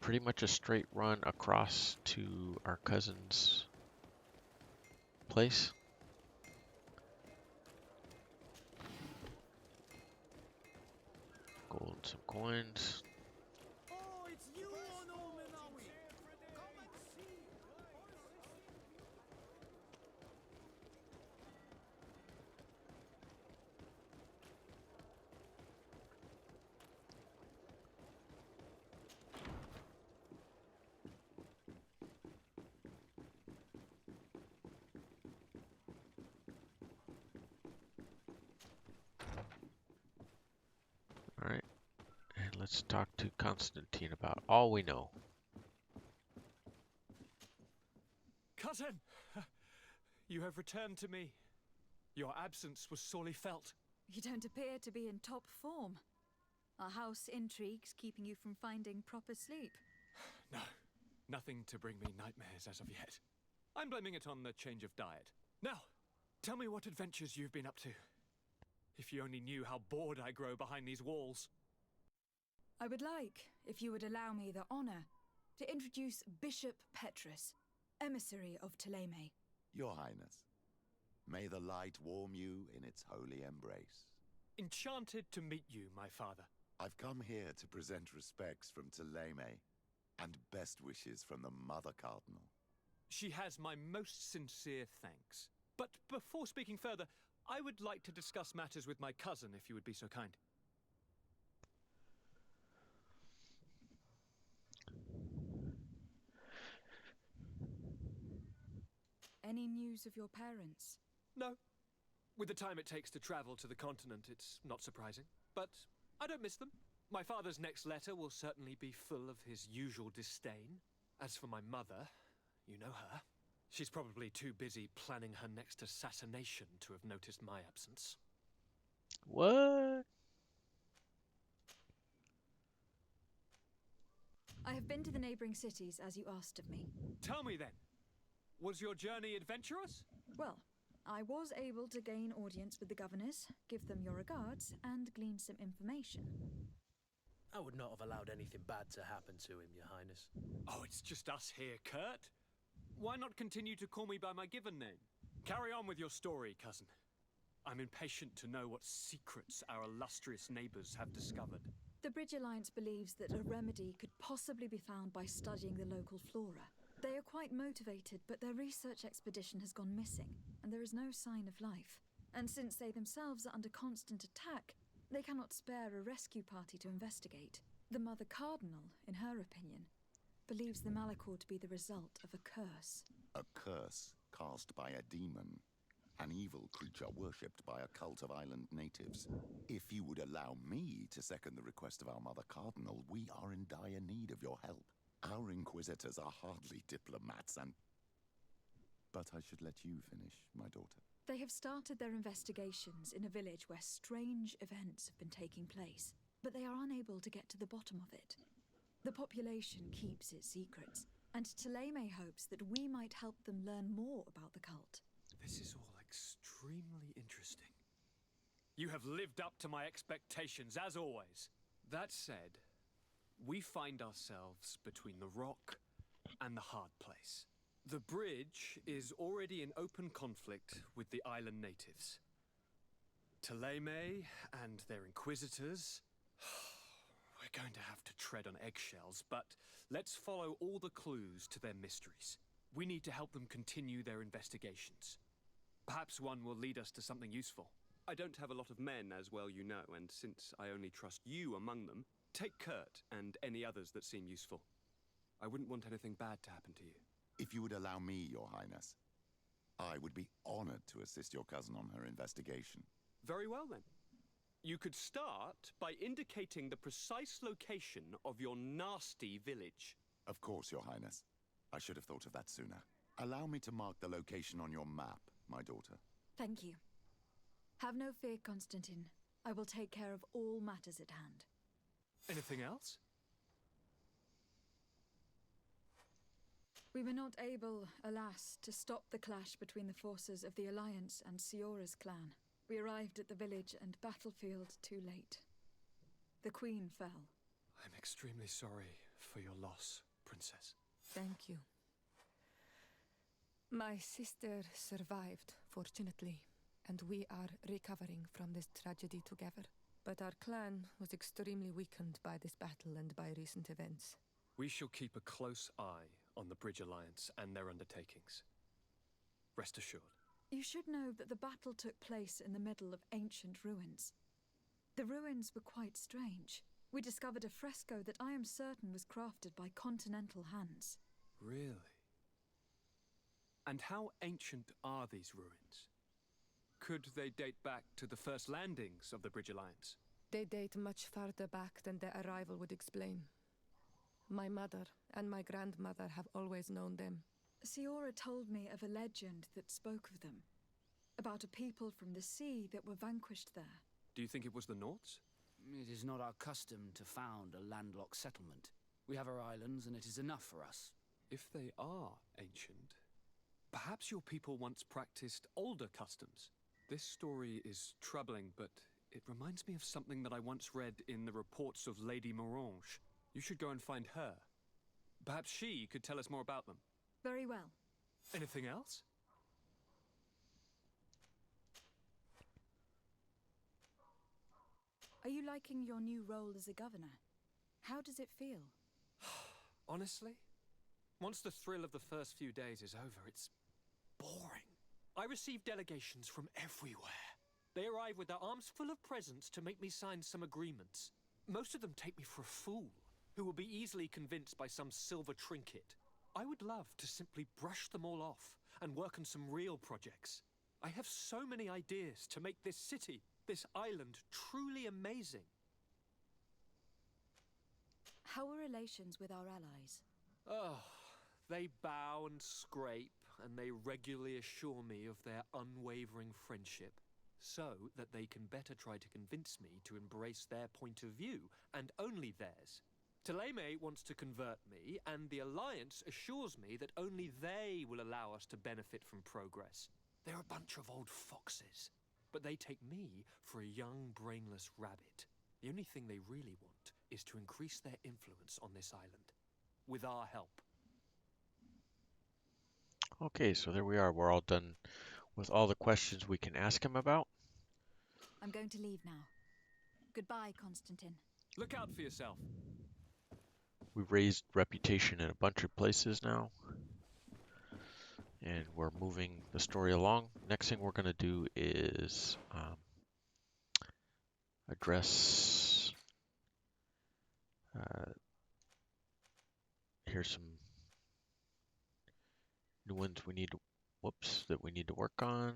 Pretty much a straight run across to our cousin's place. Gold, some coins. Oh, it's you on Omenawi! Come and see! Alright. And let's talk to Constantine about all we know. Cousin! You have returned to me. Your absence was sorely felt. You don't appear to be in top form. Are house intrigues keeping you from finding proper sleep? No, nothing to bring me nightmares as of yet. I'm blaming it on the change of diet. Now, tell me what adventures you've been up to. If you only knew how bored I grow behind these walls. I would like, if you would allow me the honor, to introduce Bishop Petrus, emissary of Ptolemy. Your Highness, may the light warm you in its holy embrace. Enchanted to meet you, my father. I've come here to present respects from Ptolemy and best wishes from the Mother Cardinal. She has my most sincere thanks. But before speaking further, I would like to discuss matters with my cousin, if you would be so kind. Any news of your parents? No. With the time it takes to travel to the continent, it's not surprising. But I don't miss them. My father's next letter will certainly be full of his usual disdain. As for my mother, you know her. She's probably too busy planning her next assassination to have noticed my absence. What? I have been to the neighboring cities as you asked of me. Tell me then, was your journey adventurous? Well, I was able to gain audience with the governors, give them your regards, and glean some information. I would not have allowed anything bad to happen to him, Your Highness. Oh, it's just us here, Kurt. Why not continue to call me by my given name? Carry on with your story, cousin. I'm impatient to know what secrets our illustrious neighbors have discovered. The Bridge Alliance believes that a remedy could possibly be found by studying the local flora. They are quite motivated, but their research expedition has gone missing, and there is no sign of life. And since they themselves are under constant attack, they cannot spare a rescue party to investigate. The Mother Cardinal, in her opinion, believes the Malachor to be the result of a curse. A curse cast by a demon. An evil creature worshipped by a cult of island natives. If you would allow me to second the request of our Mother Cardinal, we are in dire need of your help. Our inquisitors are hardly diplomats and... But I should let you finish, my daughter. They have started their investigations in a village where strange events have been taking place, but they are unable to get to the bottom of it. The population keeps its secrets, And Taleme hopes that we might help them learn more about the cult. This is all extremely interesting. You have lived up to my expectations, as always. That said, we find ourselves between the rock and the hard place. The bridge is already in open conflict with the island natives. Taleme and their inquisitors. We're going to have to tread on eggshells, but let's follow all the clues to their mysteries. We need to help them continue their investigations. Perhaps one will lead us to something useful. I don't have a lot of men, as well you know, and since I only trust you among them, take Kurt and any others that seem useful. I wouldn't want anything bad to happen to you. If you would allow me, Your Highness, I would be honored to assist your cousin on her investigation. Very well, then. You could start by indicating the precise location of your nasty village. Of course, Your Highness. I should have thought of that sooner. Allow me to mark the location on your map, my daughter. Thank you. Have no fear, Constantine. I will take care of all matters at hand. Anything else? We were not able, alas, to stop the clash between the forces of the Alliance and Siora's clan. We arrived at the village and battlefield too late. The Queen fell. I'm extremely sorry for your loss, Princess. Thank you. My sister survived, fortunately, and we are recovering from this tragedy together. But our clan was extremely weakened by this battle and by recent events. We shall keep a close eye on the Bridge Alliance and their undertakings. Rest assured. You should know that the battle took place in the middle of ancient ruins. The ruins were quite strange. We discovered a fresco that I am certain was crafted by continental hands. Really? And how ancient are these ruins? Could they date back to the first landings of the Bridge Alliance? They date much farther back than their arrival would explain. My mother and my grandmother have always known them. Siora told me of a legend that spoke of them, about a people from the sea that were vanquished there. Do you think it was the Nauts? It is not our custom to found a landlocked settlement. We have our islands, and it is enough for us. If they are ancient, perhaps your people once practiced older customs. This story is troubling, but it reminds me of something that I once read in the reports of Lady Morange. You should go and find her. Perhaps she could tell us more about them. Very well. Anything else? Are you liking your new role as a governor? How does it feel? Honestly, once the thrill of the first few days is over, it's boring. I receive delegations from everywhere. They arrive with their arms full of presents to make me sign some agreements. Most of them take me for a fool, who will be easily convinced by some silver trinket. I would love to simply brush them all off and work on some real projects. I have so many ideas to make this city, this island, truly amazing. How are relations with our allies? Oh, they bow and scrape, and they regularly assure me of their unwavering friendship, so that they can better try to convince me to embrace their point of view, and only theirs. Taleme wants to convert me, and the Alliance assures me that only they will allow us to benefit from progress. They're a bunch of old foxes, but they take me for a young, brainless rabbit. The only thing they really want is to increase their influence on this island, with our help. Okay, so there we are. We're all done with all the questions we can ask him about. I'm going to leave now. Goodbye, Constantine. Look out for yourself. We've raised reputation in a bunch of places now, and we're moving the story along. Next thing we're going to do is address, here's some new ones we need to, that we need to work on.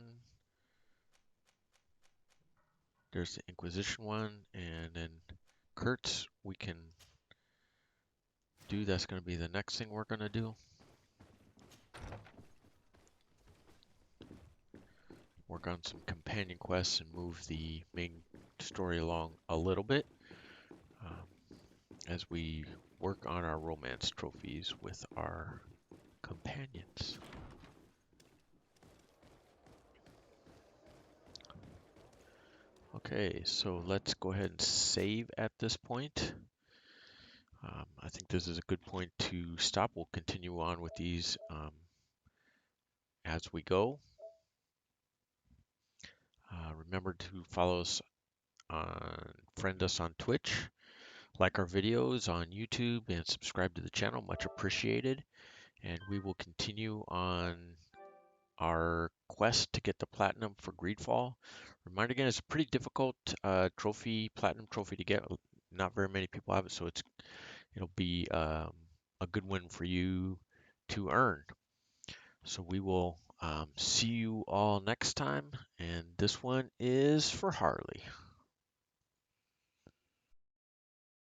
There's the Inquisition one, and then Kurtz we can do. That's going to be the next thing we're going to do. Work on some companion quests and move the main story along a little bit as we work on our romance trophies with our companions. Okay, so let's go ahead and save at this point. I think this is a good point to stop. We'll continue on with these as we go. Remember to follow us friend us on Twitch, like our videos on YouTube, and subscribe to the channel. Much appreciated. And we will continue on our quest to get the platinum for GreedFall. Reminder again, it's a pretty difficult platinum trophy to get. Not very many people have it, so it'll be a good one for you to earn. So we will see you all next time, and this one is for Harley.